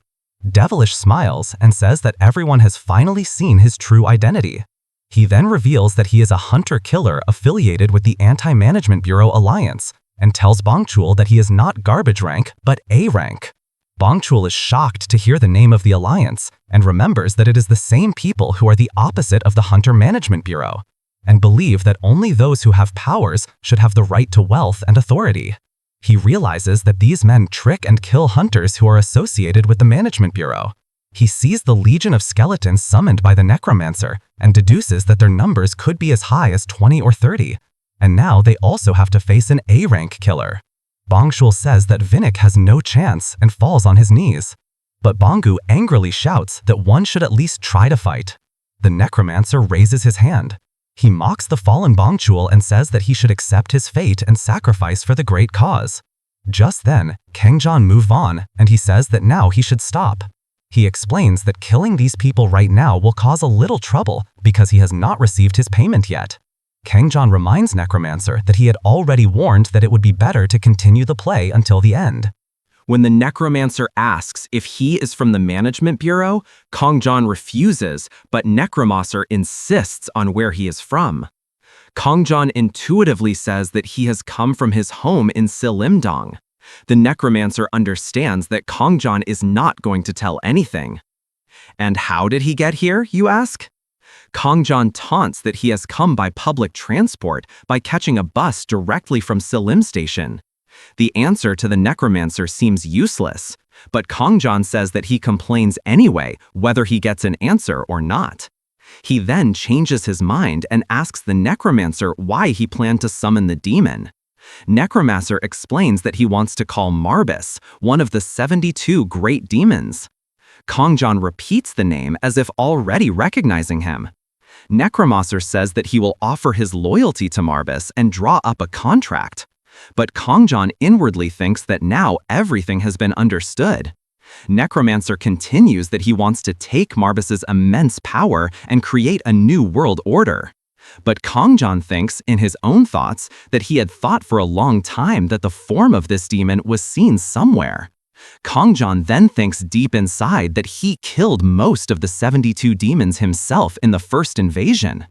S3: Devilish smiles and says that everyone has finally seen his true identity. He then reveals that he is a hunter-killer affiliated with the Anti-Management Bureau Alliance and tells Bongchul that he is not garbage rank, but A rank. Bongchul is shocked to hear the name of the alliance and remembers that it is the same people who are the opposite of the Hunter Management Bureau, and believe that only those who have powers should have the right to wealth and authority. He realizes that these men trick and kill hunters who are associated with the Management Bureau. He sees the legion of skeletons summoned by the necromancer and deduces that their numbers could be as high as 20 or 30, and now they also have to face an A-rank killer. Bongchul says that Vinnik has no chance and falls on his knees. But Bongu angrily shouts that one should at least try to fight. The necromancer raises his hand. He mocks the fallen Bongchul and says that he should accept his fate and sacrifice for the great cause. Just then, Kang-jun moves on, and he says that now he should stop. He explains that killing these people right now will cause a little trouble because he has not received his payment yet. Kang-jun reminds Necromancer that he had already warned that it would be better to continue the play until the end.
S2: When the Necromancer asks if he is from the Management Bureau, Kang-jun refuses, but Necromancer insists on where he is from. Kang-jun intuitively says that he has come from his home in Silimdong. The Necromancer understands that Kang-jun is not going to tell anything. And how did he get here, you ask? Kang-jun taunts that he has come by public transport by catching a bus directly from Silim Station. The answer to the Necromancer seems useless, but Kang-jun says that he complains anyway, whether he gets an answer or not. He then changes his mind and asks the Necromancer why he planned to summon the demon. Necromancer explains that he wants to call Marbus, one of the 72 great demons. Kang-jun repeats the name as if already recognizing him. Necromancer says that he will offer his loyalty to Marbus and draw up a contract. But Kang-jun inwardly thinks that now everything has been understood. Necromancer continues that he wants to take Marbus's immense power and create a new world order. But Kang-jun thinks, in his own thoughts, that he had thought for a long time that the form of this demon was seen somewhere. Kang-jun then thinks deep inside that he killed most of the 72 demons himself in the first invasion.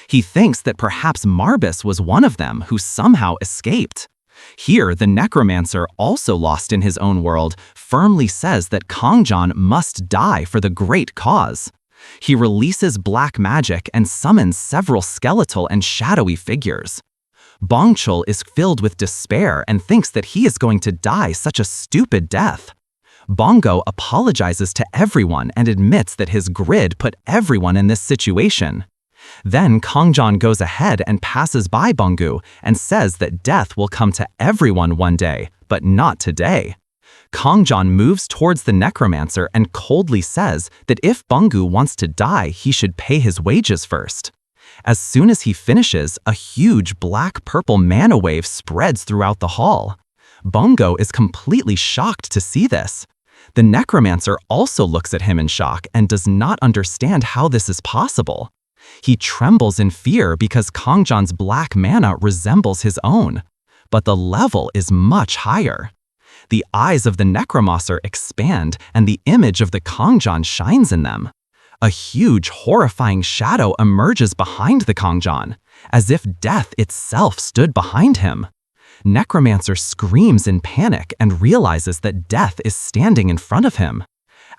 S2: He thinks that perhaps Marbus was one of them who somehow escaped. Here, the necromancer, also lost in his own world, firmly says that Kang-jun must die for the great cause. He releases black magic and summons several skeletal and shadowy figures. Bongchul is filled with despair and thinks that he is going to die such a stupid death. Bongo apologizes to everyone and admits that his grid put everyone in this situation. Then Kang-jun goes ahead and passes by Bungu and says that death will come to everyone one day, but not today. Kang-jun moves towards the necromancer and coldly says that if Bungu wants to die, he should pay his wages first. As soon as he finishes, a huge black-purple mana wave spreads throughout the hall. Bungo is completely shocked to see this. The necromancer also looks at him in shock and does not understand how this is possible. He trembles in fear because Kang-jun's black mana resembles his own, but the level is much higher. The eyes of the necromancer expand and the image of the Kang-jun shines in them. A huge, horrifying shadow emerges behind the Kang-jun, as if death itself stood behind him. Necromancer screams in panic and realizes that death is standing in front of him.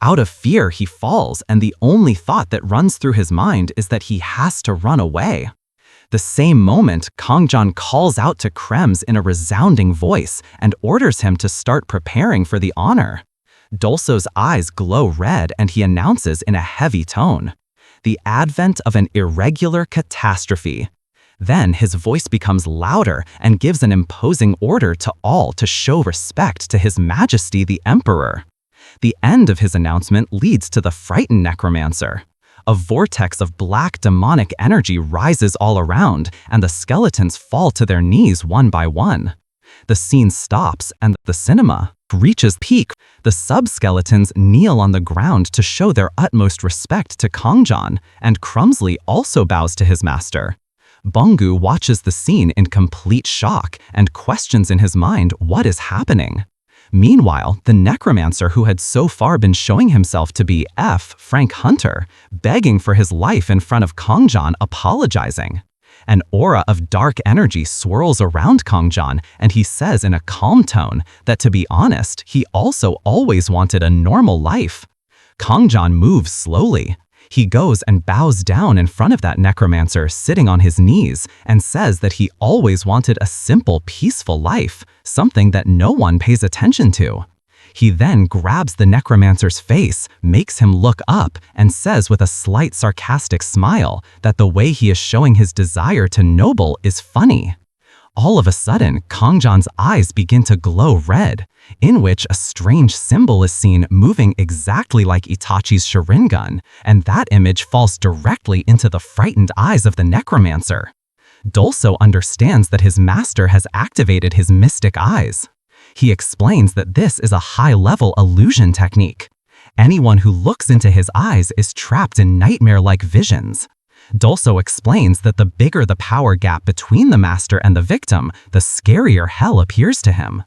S2: Out of fear, he falls, and the only thought that runs through his mind is that he has to run away. The same moment, Kang-jun calls out to Krems in a resounding voice and orders him to start preparing for the honor. Dolso's eyes glow red and he announces in a heavy tone, "The advent of an irregular catastrophe." Then his voice becomes louder and gives an imposing order to all to show respect to His Majesty the Emperor. The end of his announcement leads to the frightened necromancer. A vortex of black demonic energy rises all around, and the skeletons fall to their knees one by one. The scene stops and the cinema reaches peak. The sub-skeletons kneel on the ground to show their utmost respect to Kang-jun, and Crumsley also bows to his master. Bungu watches the scene in complete shock and questions in his mind what is happening. Meanwhile, the necromancer who had so far been showing himself to be Frank Hunter, begging for his life in front of Kang-jun, apologizing. An aura of dark energy swirls around Kang-jun, and he says in a calm tone that, to be honest, he also always wanted a normal life. Kang-jun moves slowly. He goes and bows down in front of that necromancer sitting on his knees and says that he always wanted a simple, peaceful life, something that no one pays attention to. He then grabs the necromancer's face, makes him look up, and says with a slight sarcastic smile that the way he is showing his desire to noble is funny. All of a sudden, Kang-jun's eyes begin to glow red, in which a strange symbol is seen moving exactly like Itachi's Sharingan, and that image falls directly into the frightened eyes of the necromancer. Dolso understands that his master has activated his mystic eyes. He explains that this is a high-level illusion technique. Anyone who looks into his eyes is trapped in nightmare-like visions. Dolso explains that the bigger the power gap between the master and the victim, the scarier hell appears to him.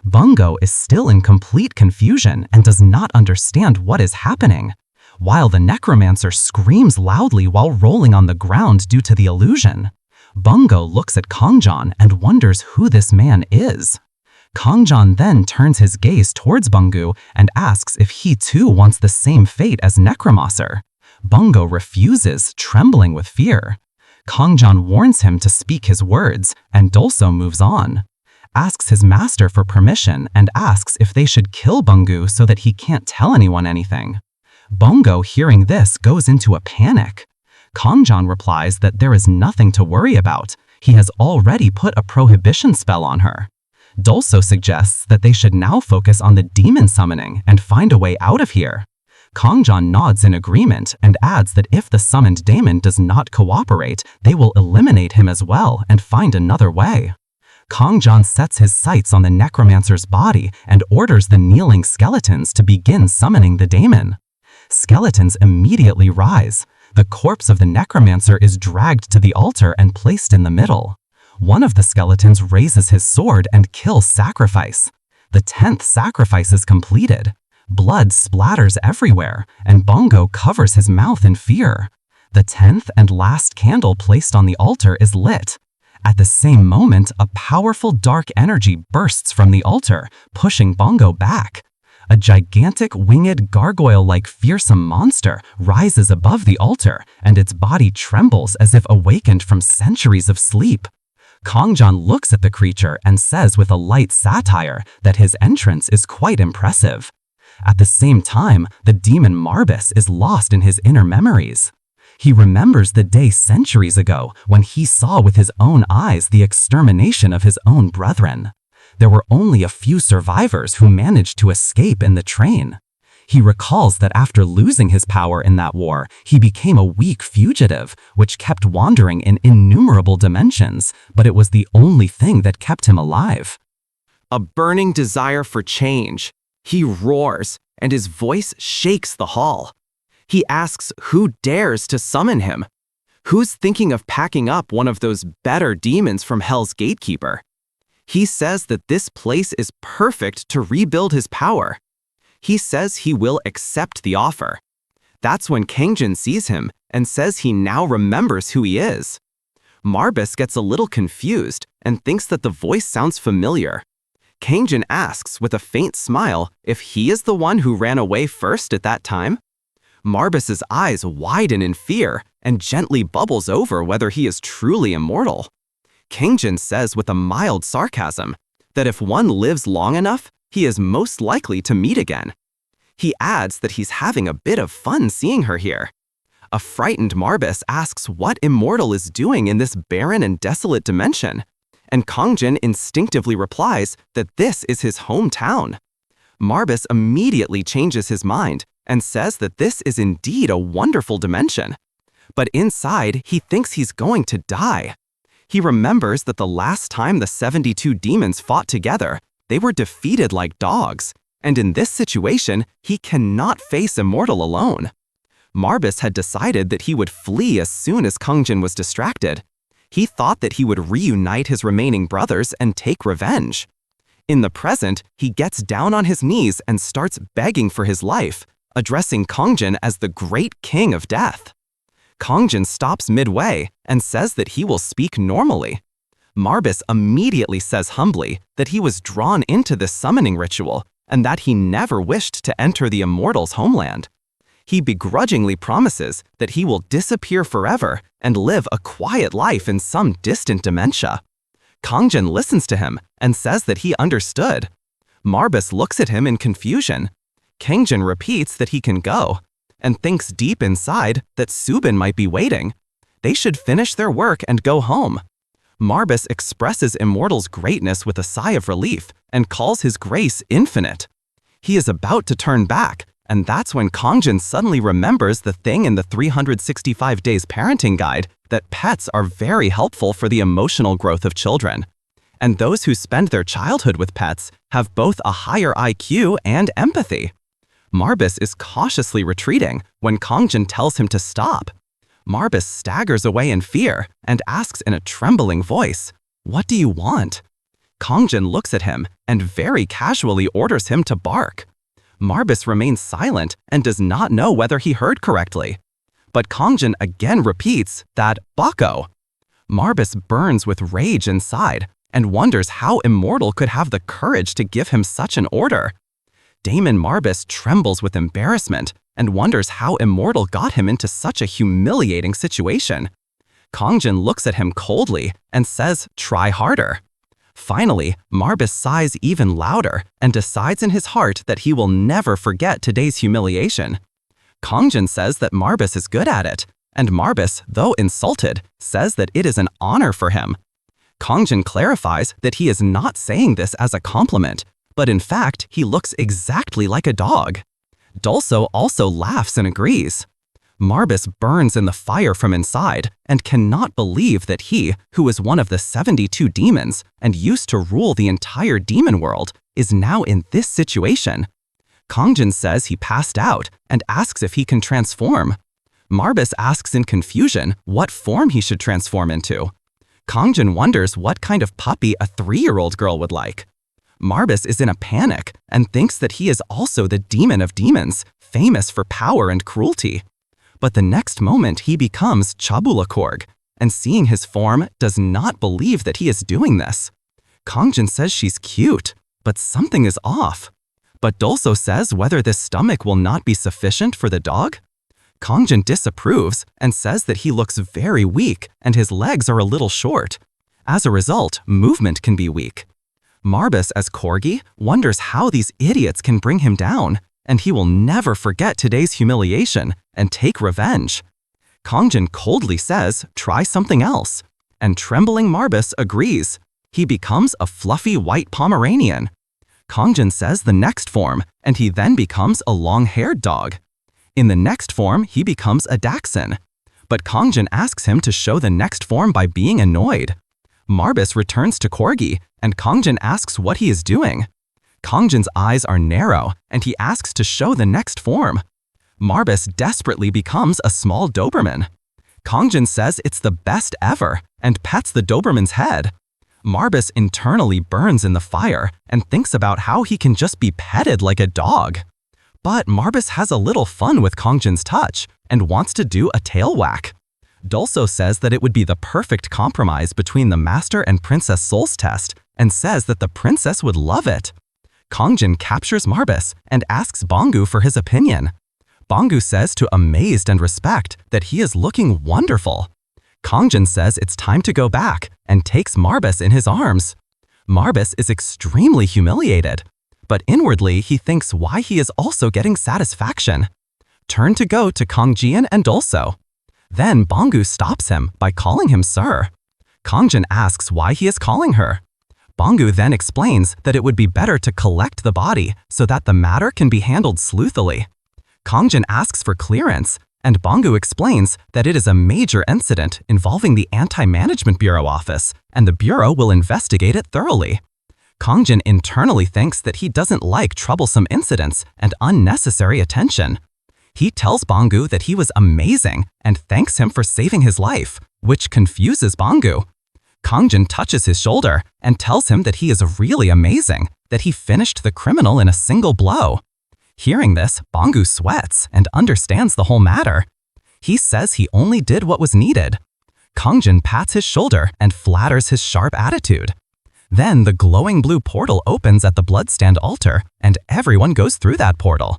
S2: Bungo is still in complete confusion and does not understand what is happening, while the necromancer screams loudly while rolling on the ground due to the illusion. Bungo looks at Kang-jun and wonders who this man is. Kang-jun then turns his gaze towards Bungu and asks if he too wants the same fate as Necromancer. Bungo refuses, trembling with fear. Kang-jun warns him to speak his words, and Dolso moves on. Asks his master for permission and asks if they should kill Bungu so that he can't tell anyone anything. Bungo, hearing this, goes into a panic. Kang-jun replies that there is nothing to worry about. He has already put a prohibition spell on her. Dolso suggests that they should now focus on the demon summoning and find a way out of here. Kang-jun nods in agreement and adds that if the summoned daemon does not cooperate, they will eliminate him as well and find another way. Kang-jun sets his sights on the necromancer's body and orders the kneeling skeletons to begin summoning the daemon. Skeletons immediately rise. The corpse of the necromancer is dragged to the altar and placed in the middle. One of the skeletons raises his sword and kills Sacrifice. The 10th sacrifice is completed. Blood splatters everywhere, and Bungo covers his mouth in fear. The 10th and last candle placed on the altar is lit.
S3: At the same moment, a powerful dark energy bursts from the altar, pushing Bongo back. A gigantic winged gargoyle-like fearsome monster rises above the altar, and its body trembles as if awakened from centuries of sleep. Kang-jun looks at the creature and says with a light satire that his entrance is quite impressive. At the same time, the demon Marbus is lost in his inner memories. He remembers the day centuries ago when he saw with his own eyes the extermination of his own brethren. There were only a few survivors who managed to escape in the train. He recalls that after losing his power in that war, he became a weak fugitive, which kept wandering in innumerable dimensions, but it was the only thing that kept him alive.
S1: A burning desire for change. He roars, and his voice shakes the hall. He asks who dares to summon him. Who's thinking of packing up one of those better demons from Hell's Gatekeeper? He says that this place is perfect to rebuild his power. He says he will accept the offer. That's when Kang-jun sees him and says he now remembers who he is. Marbus gets a little confused and thinks that the voice sounds familiar. Kang-jun asks with a faint smile if he is the one who ran away first at that time. Marbus's eyes widen in fear and gently bubbles over whether he is truly immortal. Kang-jun says with a mild sarcasm that if one lives long enough, he is most likely to meet again. He adds that he's having a bit of fun seeing her here. A frightened Marbus asks what immortal is doing in this barren and desolate dimension, and Kang-jun instinctively replies that this is his hometown. Marbus immediately changes his mind and says that this is indeed a wonderful dimension. But inside, he thinks he's going to die. He remembers that the last time the 72 demons fought together, they were defeated like dogs, and in this situation, he cannot face Immortal alone. Marbus had decided that he would flee as soon as Kang-jun was distracted. He thought that he would reunite his remaining brothers and take revenge. In the present, he gets down on his knees and starts begging for his life, addressing Kang-jun as the Great King of Death. Kang-jun stops midway and says that he will speak normally. Marbus immediately says humbly that he was drawn into this summoning ritual and that he never wished to enter the Immortals' homeland. He begrudgingly promises that he will disappear forever and live a quiet life in some distant dementia. Kang-jun listens to him and says that he understood. Marbus looks at him in confusion. Kang-jun repeats that he can go, and thinks deep inside that Subin might be waiting. They should finish their work and go home. Marbus expresses Immortal's greatness with a sigh of relief and calls his grace infinite. He is about to turn back, and that's when Kang-jun suddenly remembers the thing in the 365 Days Parenting Guide that pets are very helpful for the emotional growth of children. And those who spend their childhood with pets have both a higher IQ and empathy. Marbus is cautiously retreating when Kang-jun tells him to stop. Marbus staggers away in fear and asks in a trembling voice, "What do you want?" Kang-jun looks at him and very casually orders him to bark. Marbus remains silent and does not know whether he heard correctly. But Kang-jun again repeats that "Bako." Marbus burns with rage inside and wonders how Immortal could have the courage to give him such an order. Damon Marbus trembles with embarrassment and wonders how Immortal got him into such a humiliating situation. Kang-jun looks at him coldly and says, "Try harder." Finally, Marbus sighs even louder and decides in his heart that he will never forget today's humiliation. Kang-jun says that Marbus is good at it, and Marbus, though insulted, says that it is an honor for him. Kang-jun clarifies that he is not saying this as a compliment, but in fact, he looks exactly like a dog. Dulso also laughs and agrees. Marbus burns in the fire from inside and cannot believe that he, who is one of the 72 demons and used to rule the entire demon world, is now in this situation. Kang-jun says he passed out and asks if he can transform. Marbus asks in confusion what form he should transform into. Kang-jun wonders what kind of puppy a 3-year-old girl would like. Marbus is in a panic and thinks that he is also the demon of demons, famous for power and cruelty. But the next moment he becomes Chabulakorg, and seeing his form, does not believe that he is doing this. Kang-jun says she's cute, but something is off. But Dolso says whether this stomach will not be sufficient for the dog? Kang-jun disapproves and says that he looks very weak and his legs are a little short. As a result, movement can be weak. Marbus as Corgi wonders how these idiots can bring him down, and he will never forget today's humiliation and take revenge. Kang-jun coldly says, try something else, and trembling Marbus agrees. He becomes a fluffy white Pomeranian. Kang-jun says the next form, and he then becomes a long-haired dog. In the next form, he becomes a dachshund. But Kang-jun asks him to show the next form by being annoyed. Marbus returns to Corgi, and Kang-jun asks what he is doing. Kang-jun's eyes are narrow, and he asks to show the next form. Marbus desperately becomes a small Doberman. Kang-jun says it's the best ever, and pets the Doberman's head. Marbus internally burns in the fire and thinks about how he can just be petted like a dog. But Marbus has a little fun with Kang-jun's touch and wants to do a tail whack. Dolso says that it would be the perfect compromise between the Master and Princess Souls test and says that the princess would love it. Kang-jun captures Marbus and asks Bangu for his opinion. Bangu says to Amazed and Respect that he is looking wonderful. Kang-jun says it's time to go back and takes Marbus in his arms. Marbus is extremely humiliated, but inwardly he thinks why he is also getting satisfaction. Turn to go to Kang-jian and Dolso. Then Bangu stops him by calling him sir. Kang-jun asks why he is calling her. Bangu then explains that it would be better to collect the body so that the matter can be handled sleuthily. Kang-jun asks for clearance, and Bangu explains that it is a major incident involving the Anti-Management Bureau office, and the Bureau will investigate it thoroughly. Kang-jun internally thinks that he doesn't like troublesome incidents and unnecessary attention. He tells Bangu that he was amazing and thanks him for saving his life, which confuses Bangu. Kang-jun touches his shoulder and tells him that he is really amazing, that he finished the criminal in a single blow. Hearing this, Bangu sweats and understands the whole matter. He says he only did what was needed. Kang-jun pats his shoulder and flatters his sharp attitude. Then the glowing blue portal opens at the bloodstand altar, and everyone goes through that portal.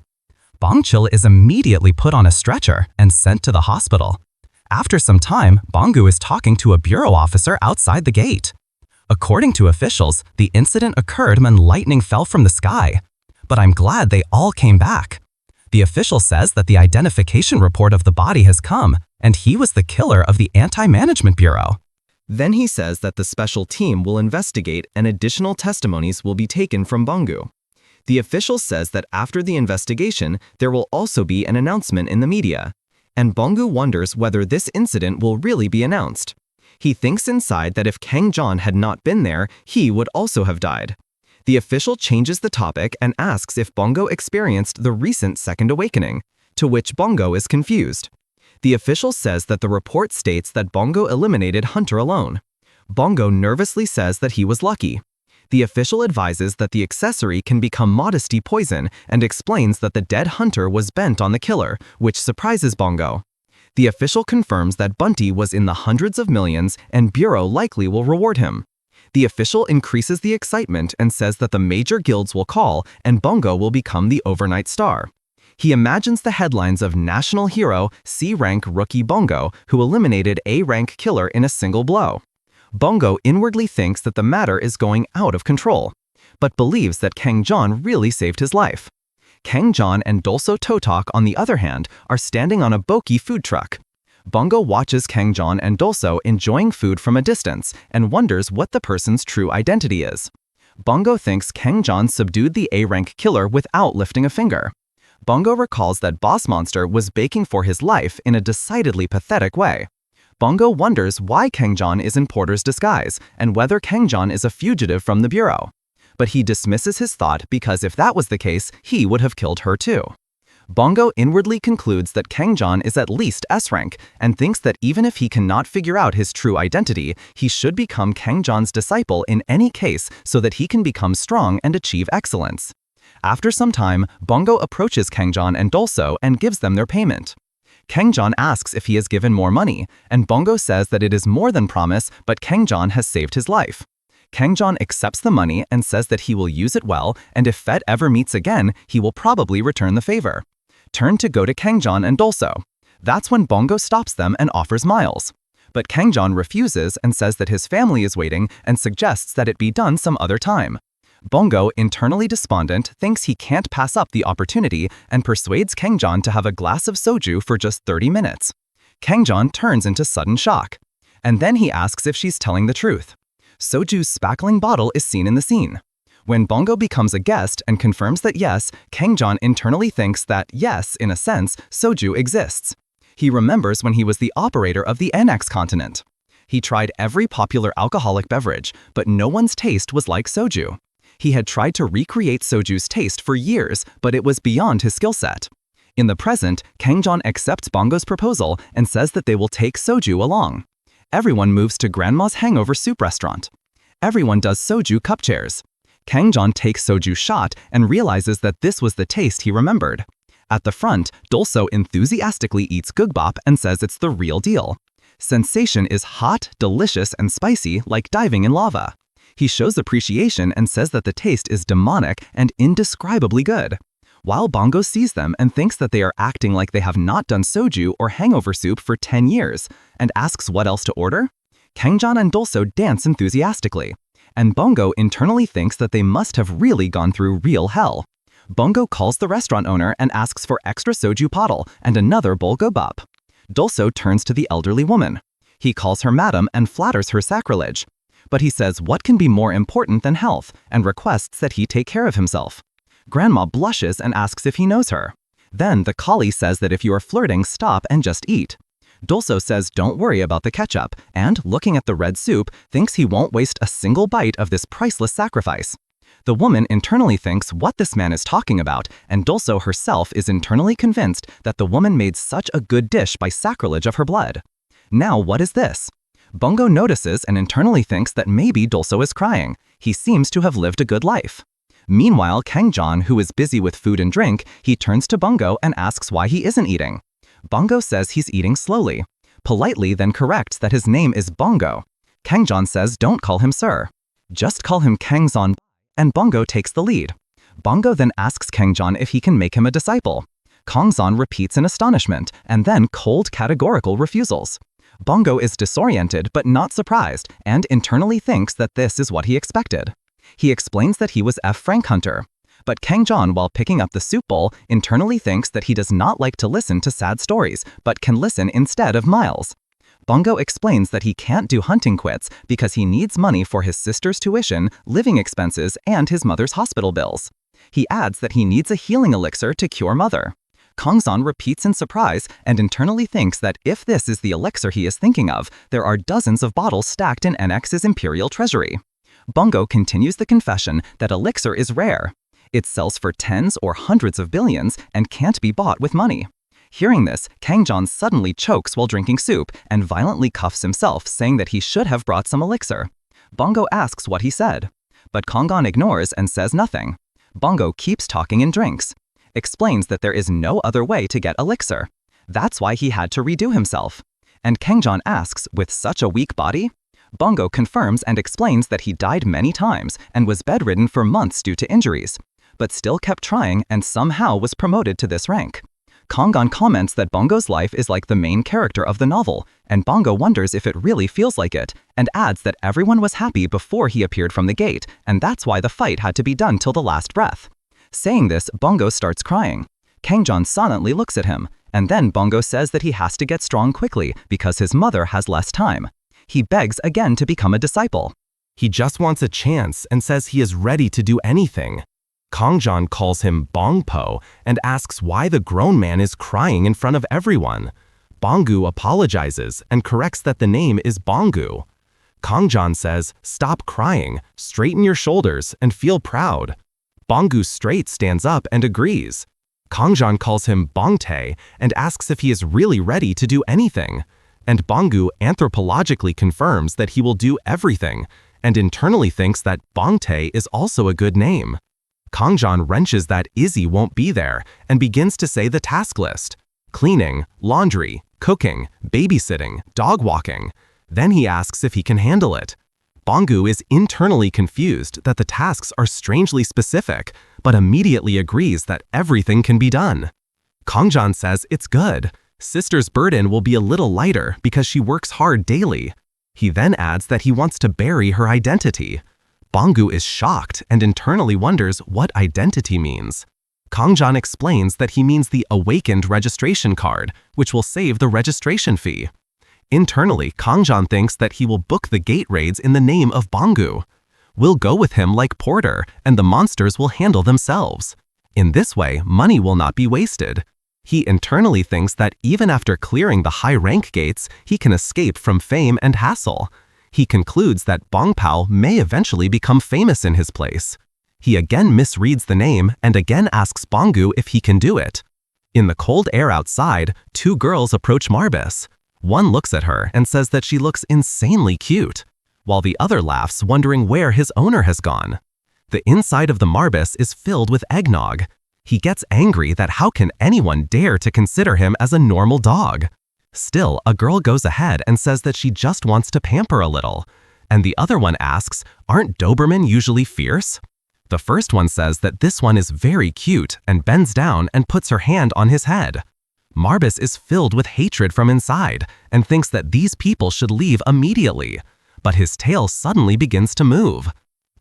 S1: Bangchil is immediately put on a stretcher and sent to the hospital. After some time, Bangu is talking to a bureau officer outside the gate. According to officials, the incident occurred when lightning fell from the sky. But I'm glad they all came back. The official says that the identification report of the body has come, and he was the killer of the Anti-Management Bureau. Then he says that the special team will investigate and additional testimonies will be taken from Bangu. The official says that after the investigation, there will also be an announcement in the media. And Bangu wonders whether this incident will really be announced. He thinks inside that if Kang-jun had not been there, he would also have died. The official changes the topic and asks if Bongo experienced the recent Second Awakening, to which Bongo is confused. The official says that the report states that Bongo eliminated Hunter alone. Bongo nervously says that he was lucky. The official advises that the accessory can become modesty poison and explains that the dead Hunter was bent on the killer, which surprises Bongo. The official confirms that Bunty was in the hundreds of millions and Bureau likely will reward him. The official increases the excitement and says that the major guilds will call and Bongo will become the overnight star. He imagines the headlines of National Hero C-Rank Rookie Bongo, who eliminated A-Rank Killer in a single blow. Bongo inwardly thinks that the matter is going out of control, but believes that Kang-jun really saved his life. Kang-jun and Dolso Totok, on the other hand, are standing on a Boki food truck. Bongo watches Kang-jun and Dolso enjoying food from a distance and wonders what the person's true identity is. Bongo thinks Kang-jun subdued the A-Rank Killer without lifting a finger. Bongo recalls that Boss Monster was baking for his life in a decidedly pathetic way. Bongo wonders why Kang-jun is in Porter's disguise and whether Kang-jun is a fugitive from the Bureau. But he dismisses his thought because if that was the case, he would have killed her too. Bongo inwardly concludes that Kang-jun is at least S-rank and thinks that even if he cannot figure out his true identity, he should become Kang-jun's disciple in any case so that he can become strong and achieve excellence. After some time, Bongo approaches Kang-jun and Dolso and gives them their payment.
S2: Kang-jun asks if he has given more money, and Bongo says that it is more than promise, but Kang-jun has saved his life. Kang-jun accepts the money and says that he will use it well, and if Fet ever meets again, he will probably return the favor. Turn to go to Kang-jun and Dolso. That's when Bongo stops them and offers miles. But Kang-jun refuses and says that his family is waiting and suggests that it be done some other time. Bongo, internally despondent, thinks he can't pass up the opportunity and persuades Kang-jun to have a glass of soju for just 30 minutes. Kang-jun turns into sudden shock. And then he asks if she's telling the truth. Soju's spackling bottle is seen in the scene. When Bongo becomes a guest and confirms that yes, Kang-jun internally thinks that yes, in a sense, soju exists. He remembers when he was the operator of the Anux Continent. He tried every popular alcoholic beverage, but no one's taste was like soju. He had tried to recreate soju's taste for years, but it was beyond his skill set. In the present, Kang-jun accepts Bongo's proposal and says that they will take soju along. Everyone moves to Grandma's Hangover Soup restaurant. Everyone does soju cup chairs. Kang-jun takes soju shot and realizes that this was the taste he remembered. At the front, Dolso enthusiastically eats gugbop and says it's the real deal. Sensation is hot, delicious, and spicy like diving in lava. He shows appreciation and says that the taste is demonic and indescribably good. While Bongo sees them and thinks that they are acting like they have not done soju or hangover soup for 10 years, and asks what else to order, Kang-jun and Dolso dance enthusiastically, and Bongo internally thinks that they must have really gone through real hell. Bongo calls the restaurant owner and asks for extra soju bottle and another bowl gugbop. Dolso turns to the elderly woman. He calls her madam and flatters her sacrilege. But he says what can be more important than health and requests that he take care of himself. Grandma blushes and asks if he knows her. Then the collie says that if you are flirting, stop and just eat. Dolso says don't worry about the ketchup and, looking at the red soup, thinks he won't waste a single bite of this priceless sacrifice. The woman internally thinks what this man is talking about, and Dolso herself is internally convinced that the woman made such a good dish by sacrilege of her blood. Now what is this? Bongo notices and internally thinks that maybe Dolso is crying. He seems to have lived a good life. Meanwhile, Kang-jun, who is busy with food and drink, he turns to Bongo and asks why he isn't eating. Bongo says he's eating slowly. Politely then corrects that his name is Bongo. Kang-jun says don't call him sir. Just call him Kang-jun, and Bongo takes the lead. Bongo then asks Kang-jun if he can make him a disciple. Kang-jun repeats in astonishment and then cold categorical refusals. Bongo is disoriented but not surprised and internally thinks that this is what he expected. He explains that he was F. Frank Hunter. But Kang-jun, while picking up the soup bowl, internally thinks that he does not like to listen to sad stories, but can listen instead of Miles. Bongo explains that he can't do hunting quits because he needs money for his sister's tuition, living expenses, and his mother's hospital bills. He adds that he needs a healing elixir to cure mother. Kang-jun repeats in surprise and internally thinks that if this is the elixir he is thinking of, there are dozens of bottles stacked in NX's imperial treasury. Bongo continues the confession that elixir is rare. It sells for tens or hundreds of billions and can't be bought with money. Hearing this, Kang-jun suddenly chokes while drinking soup and violently cuffs himself, saying that he should have brought some elixir. Bongo asks what he said, but Kang-jun ignores and says nothing. Bongo keeps talking and drinks. Explains that there is no other way to get elixir. That's why he had to redo himself. And Kang-jun asks, with such a weak body? Bongo confirms and explains that he died many times and was bedridden for months due to injuries, but still kept trying and somehow was promoted to this rank. Kang-jun comments that Bongo's life is like the main character of the novel, and Bongo wonders if it really feels like it, and adds that everyone was happy before he appeared from the gate, and that's why the fight had to be done till the last breath. Saying this, Bongo starts crying. Kang-jun silently looks at him, and then Bongo says that he has to get strong quickly because his mother has less time. He begs again to become a disciple.
S1: He just wants a chance and says he is ready to do anything. Kang-jun calls him Bongpo and asks why the grown man is crying in front of everyone. Bongu apologizes and corrects that the name is Bongu. Kang-jun says, stop crying, straighten your shoulders, and feel proud. Bongu straight stands up and agrees. Kang-jun calls him Bongtae and asks if he is really ready to do anything. And Bongu anthropologically confirms that he will do everything, and internally thinks that Bongtae is also a good name. Kang-jun wrenches that Izzy won't be there and begins to say the task list. cleaning, laundry, cooking, babysitting, dog walking. Then he asks if he can handle it. Banggu is internally confused that the tasks are strangely specific, but immediately agrees that everything can be done. Kang-jun says it's good. Sister's burden will be a little lighter because she works hard daily. He then adds that he wants to bury her identity. Banggu is shocked and internally wonders what identity means. Kang-jun explains that he means the awakened registration card, which will save the registration fee. Internally, Kang-jun thinks that he will book the gate raids in the name of Banggu. We'll go with him like Porter, and the monsters will handle themselves. In this way, money will not be wasted. He internally thinks that even after clearing the high-rank gates, he can escape from fame and hassle. He concludes that Bangpao may eventually become famous in his place. He again misreads the name and again asks Banggu if he can do it. In the cold air outside, two girls approach Marbus. One looks at her and says that she looks insanely cute, while the other laughs, wondering where his owner has gone. The inside of the Marbus is filled with eggnog. He gets angry that how can anyone dare to consider him as a normal dog. Still, a girl goes ahead and says that she just wants to pamper a little. And the other one asks, aren't Doberman usually fierce? The first one says that this one is very cute and bends down and puts her hand on his head. Marbus is filled with hatred from inside and thinks that these people should leave immediately, but his tail suddenly begins to move.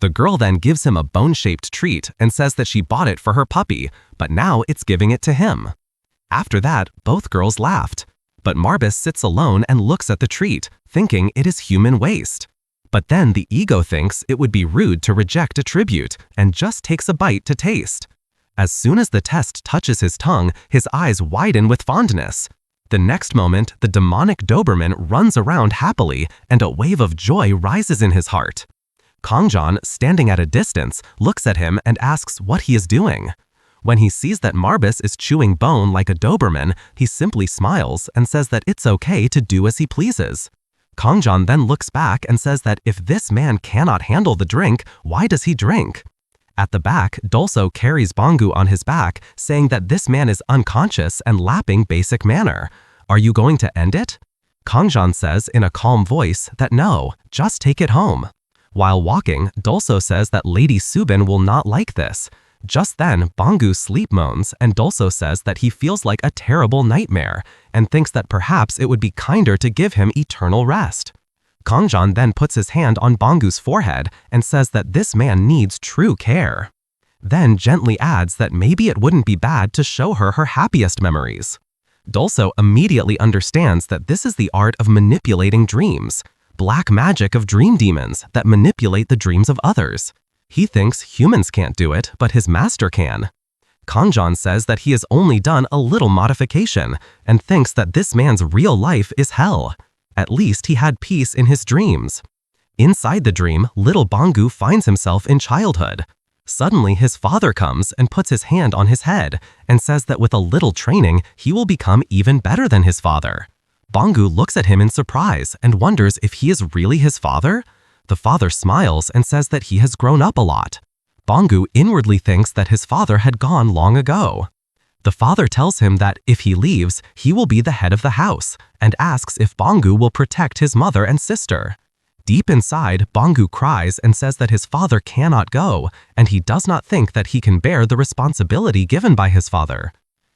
S1: The girl then gives him a bone-shaped treat and says that she bought it for her puppy, but now it's giving it to him. After that, both girls laughed, but Marbus sits alone and looks at the treat, thinking it is human waste. But then the ego thinks it would be rude to reject a tribute and just takes a bite to taste. As soon as the test touches his tongue, his eyes widen with fondness. The next moment, the demonic Doberman runs around happily, and a wave of joy rises in his heart. Kang-jun, standing at a distance, looks at him and asks what he is doing. When he sees that Marbus is chewing bone like a Doberman, he simply smiles and says that it's okay to do as he pleases. Kang-jun then looks back and says that if this man cannot handle the drink, why does he drink? At the back, Dolso carries Banggu on his back, saying that this man is unconscious and lapping basic manner. Are you going to end it? Kang-jun says in a calm voice that no, just take it home. While walking, Dolso says that Lady Subin will not like this. Just then, Banggu sleep moans, and Dolso says that he feels like a terrible nightmare and thinks that perhaps it would be kinder to give him eternal rest. Kang-jun then puts his hand on Banggu's forehead and says that this man needs true care. Then gently adds that maybe it wouldn't be bad to show her her happiest memories. Dolso immediately understands that this is the art of manipulating dreams, black magic of dream demons that manipulate the dreams of others. He thinks humans can't do it, but his master can. Kang-jun says that he has only done a little modification and thinks that this man's real life is hell. At least he had peace in his dreams. Inside the dream, little Banggu finds himself in childhood. Suddenly, his father comes and puts his hand on his head and says that with a little training, he will become even better than his father. Banggu looks at him in surprise and wonders if he is really his father. The father smiles and says that he has grown up a lot. Banggu inwardly thinks that his father had gone long ago. The father tells him that if he leaves, he will be the head of the house, and asks if Banggu will protect his mother and sister. Deep inside, Banggu cries and says that his father cannot go, and he does not think that he can bear the responsibility given by his father.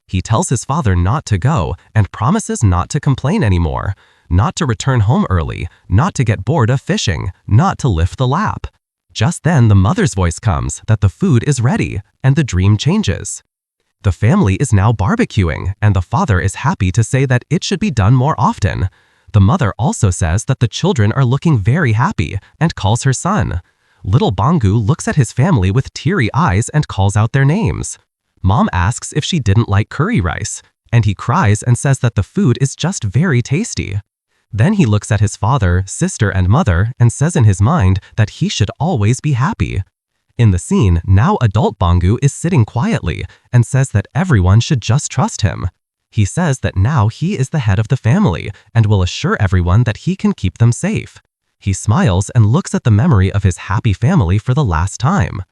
S1: He tells his father not to go and promises not to complain anymore, not to return home early, not to get bored of fishing, not to lift the lap. Just then, the mother's voice comes that the food is ready, and the dream changes. The family is now barbecuing, and the father is happy to say that it should be done more often. The mother also says that the children are looking very happy and calls her son. Little Banggu looks at his family with teary eyes and calls out their names. Mom asks if she didn't like curry rice, and he cries and says that the food is just very tasty. Then he looks at his father, sister, and mother and says in his mind that he should always be happy. In the scene, now adult Banggu is sitting quietly and says that everyone should just trust him. He says that now he is the head of the family and will assure everyone that he can keep them safe. He smiles and looks at the memory of his happy family for the last time.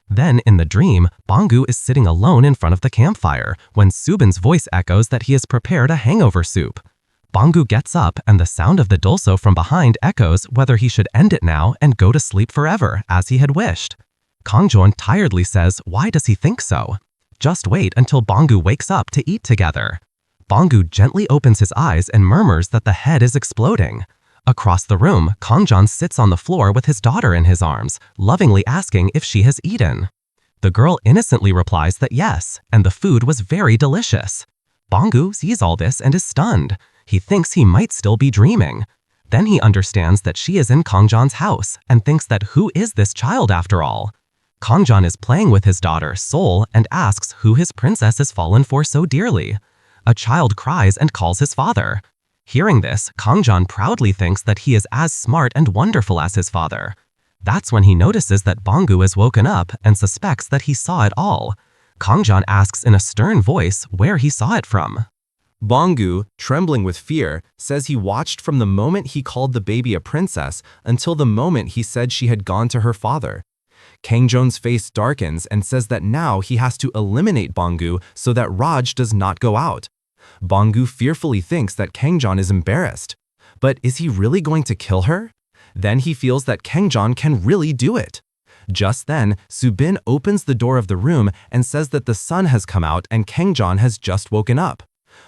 S1: Then, in the dream, Banggu is sitting alone in front of the campfire when Subin's voice echoes that he has prepared a hangover soup. Banggu gets up and the sound of the dolso from behind echoes whether he should end it now and go to sleep forever, as he had wished. Kang-jun tiredly says, why does he think so? Just wait until Banggu wakes up to eat together. Banggu gently opens his eyes and murmurs that the head is exploding. Across the room, Kang-jun sits on the floor with his daughter in his arms, lovingly asking if she has eaten. The girl innocently replies that yes, and the food was very delicious. Banggu sees all this and is stunned. He thinks he might still be dreaming. Then he understands that she is in Kang-jun's house and thinks that who is this child after all? Kang-jun is playing with his daughter, Sol, and asks who his princess has fallen for so dearly. A child cries and calls his father. Hearing this, Kang-jun proudly thinks that he is as smart and wonderful as his father. That's when he notices that Banggu is woken up and suspects that he saw it all. Kang-jun asks in a stern voice where he saw it from.
S4: Banggu, trembling with fear, says he watched from the moment he called the baby a princess until the moment he said she had gone to her father. Kang-jun's face darkens and says that now he has to eliminate Banggu so that Raj does not go out. Banggu fearfully thinks that Kang-jun is embarrassed. But is he really going to kill her? Then he feels that Kang-jun can really do it. Just then, Subin opens the door of the room and says that the sun has come out and Kang-jun has just woken up.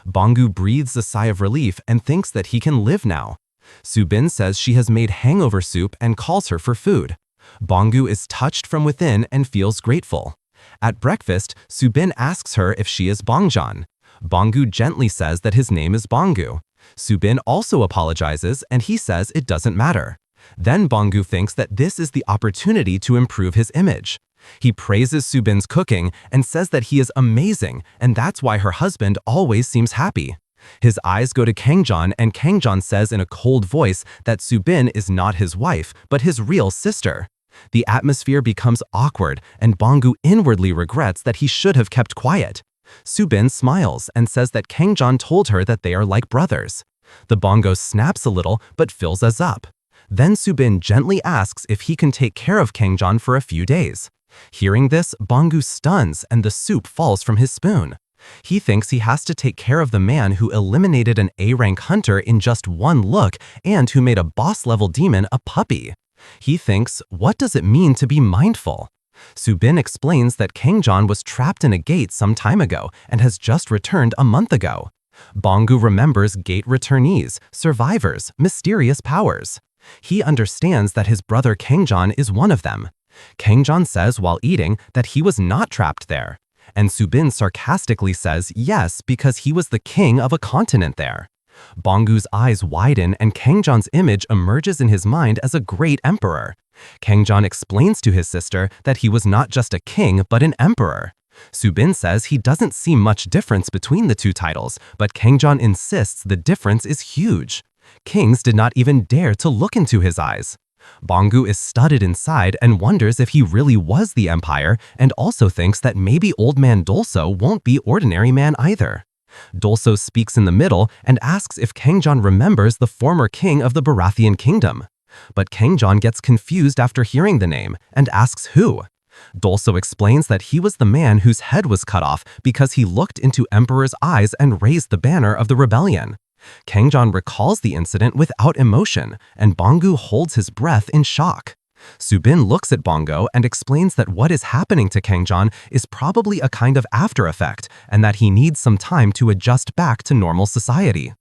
S4: Banggu breathes a sigh of relief and thinks that he can live now. Subin says she has made hangover soup and calls her for food. Banggu is touched from within and feels grateful. At breakfast, Subin asks her if she is Bangjan. Banggu gently says that his name is Banggu. Subin also apologizes and he says it doesn't matter. Then Banggu thinks that this is the opportunity to improve his image. He praises Subin's cooking and says that he is amazing and that's why her husband always seems happy. His eyes go to Kang-jun and Kang-jun says in a cold voice that Subin is not his wife but his real sister. The atmosphere becomes awkward and Banggu inwardly regrets that he should have kept quiet. Subin smiles and says that Kang-jun told her that they are like brothers. The bongo snaps a little but fills us up. Then Subin gently asks if he can take care of Kang-jun for a few days. Hearing this, Banggu stuns and the soup falls from his spoon. He thinks he has to take care of the man who eliminated an A-rank hunter in just one look and who made a boss-level demon a puppy. He thinks, what does it mean to be mindful? Subin explains that Kang-jun was trapped in a gate some time ago and has just returned a month ago. Banggu remembers gate returnees, survivors, mysterious powers. He understands that his brother Kang-jun is one of them. Kang-jun says while eating that he was not trapped there. And Subin sarcastically says yes because he was the king of a continent there. Banggu's eyes widen and Kang-jun's image emerges in his mind as a great emperor. Kang-jun explains to his sister that he was not just a king but an emperor. Subin says he doesn't see much difference between the two titles, but Kang-jun insists the difference is huge. Kings did not even dare to look into his eyes. Banggu is stunned inside and wonders if he really was the empire and also thinks that maybe old man Dolso won't be ordinary man either. Dolso speaks in the middle and asks if Kang-jun remembers the former king of the Baratheon kingdom. But Kang-jun gets confused after hearing the name and asks who. Dolso explains that he was the man whose head was cut off because he looked into Emperor's eyes and raised the banner of the rebellion. Kang-jun recalls the incident without emotion, and Banggu holds his breath in shock. Subin looks at Banggu and explains that what is happening to Kang-jun is probably a kind of after effect and that he needs some time to adjust back to normal society.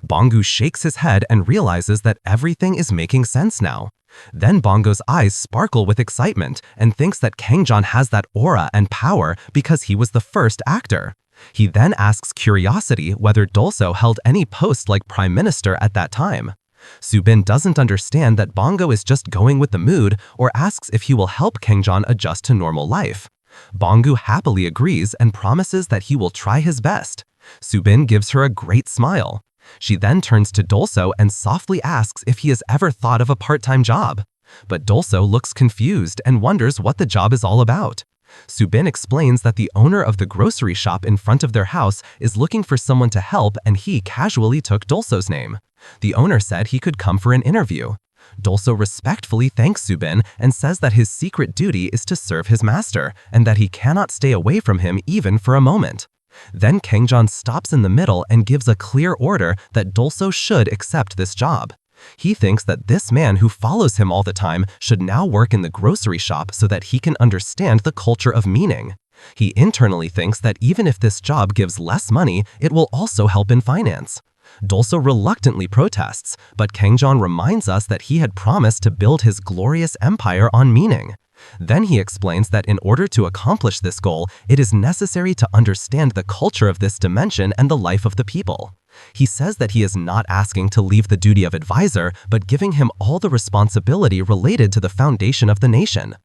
S4: Banggu shakes his head and realizes that everything is making sense now. Then Banggu's eyes sparkle with excitement and thinks that Kang-jun has that aura and power because he was the first actor. He then asks curiosity whether Dolso held any post like prime minister at that time. Subin doesn't understand that Banggu is just going with the mood or asks if he will help Kang-jun adjust to normal life. Banggu happily agrees and promises that he will try his best. Subin gives her a great smile. She then turns to Dolso and softly asks if he has ever thought of a part-time job. But Dolso looks confused and wonders what the job is all about. Subin explains that the owner of the grocery shop in front of their house is looking for someone to help and he casually took Dolso's name. The owner said he could come for an interview. Dolso respectfully thanks Subin and says that his secret duty is to serve his master and that he cannot stay away from him even for a moment. Then Kang-jun stops in the middle and gives a clear order that Dolso should accept this job. He thinks that this man who follows him all the time should now work in the grocery shop so that he can understand the culture of meaning. He internally thinks that even if this job gives less money, it will also help in finance. Dolso reluctantly protests, but Kang-jun reminds us that he had promised to build his glorious empire on meaning. Then he explains that in order to accomplish this goal, it is necessary to understand the culture of this dimension and the life of the people. He says that he is not asking to leave the duty of advisor, but giving him all the responsibility related to the foundation of the nation.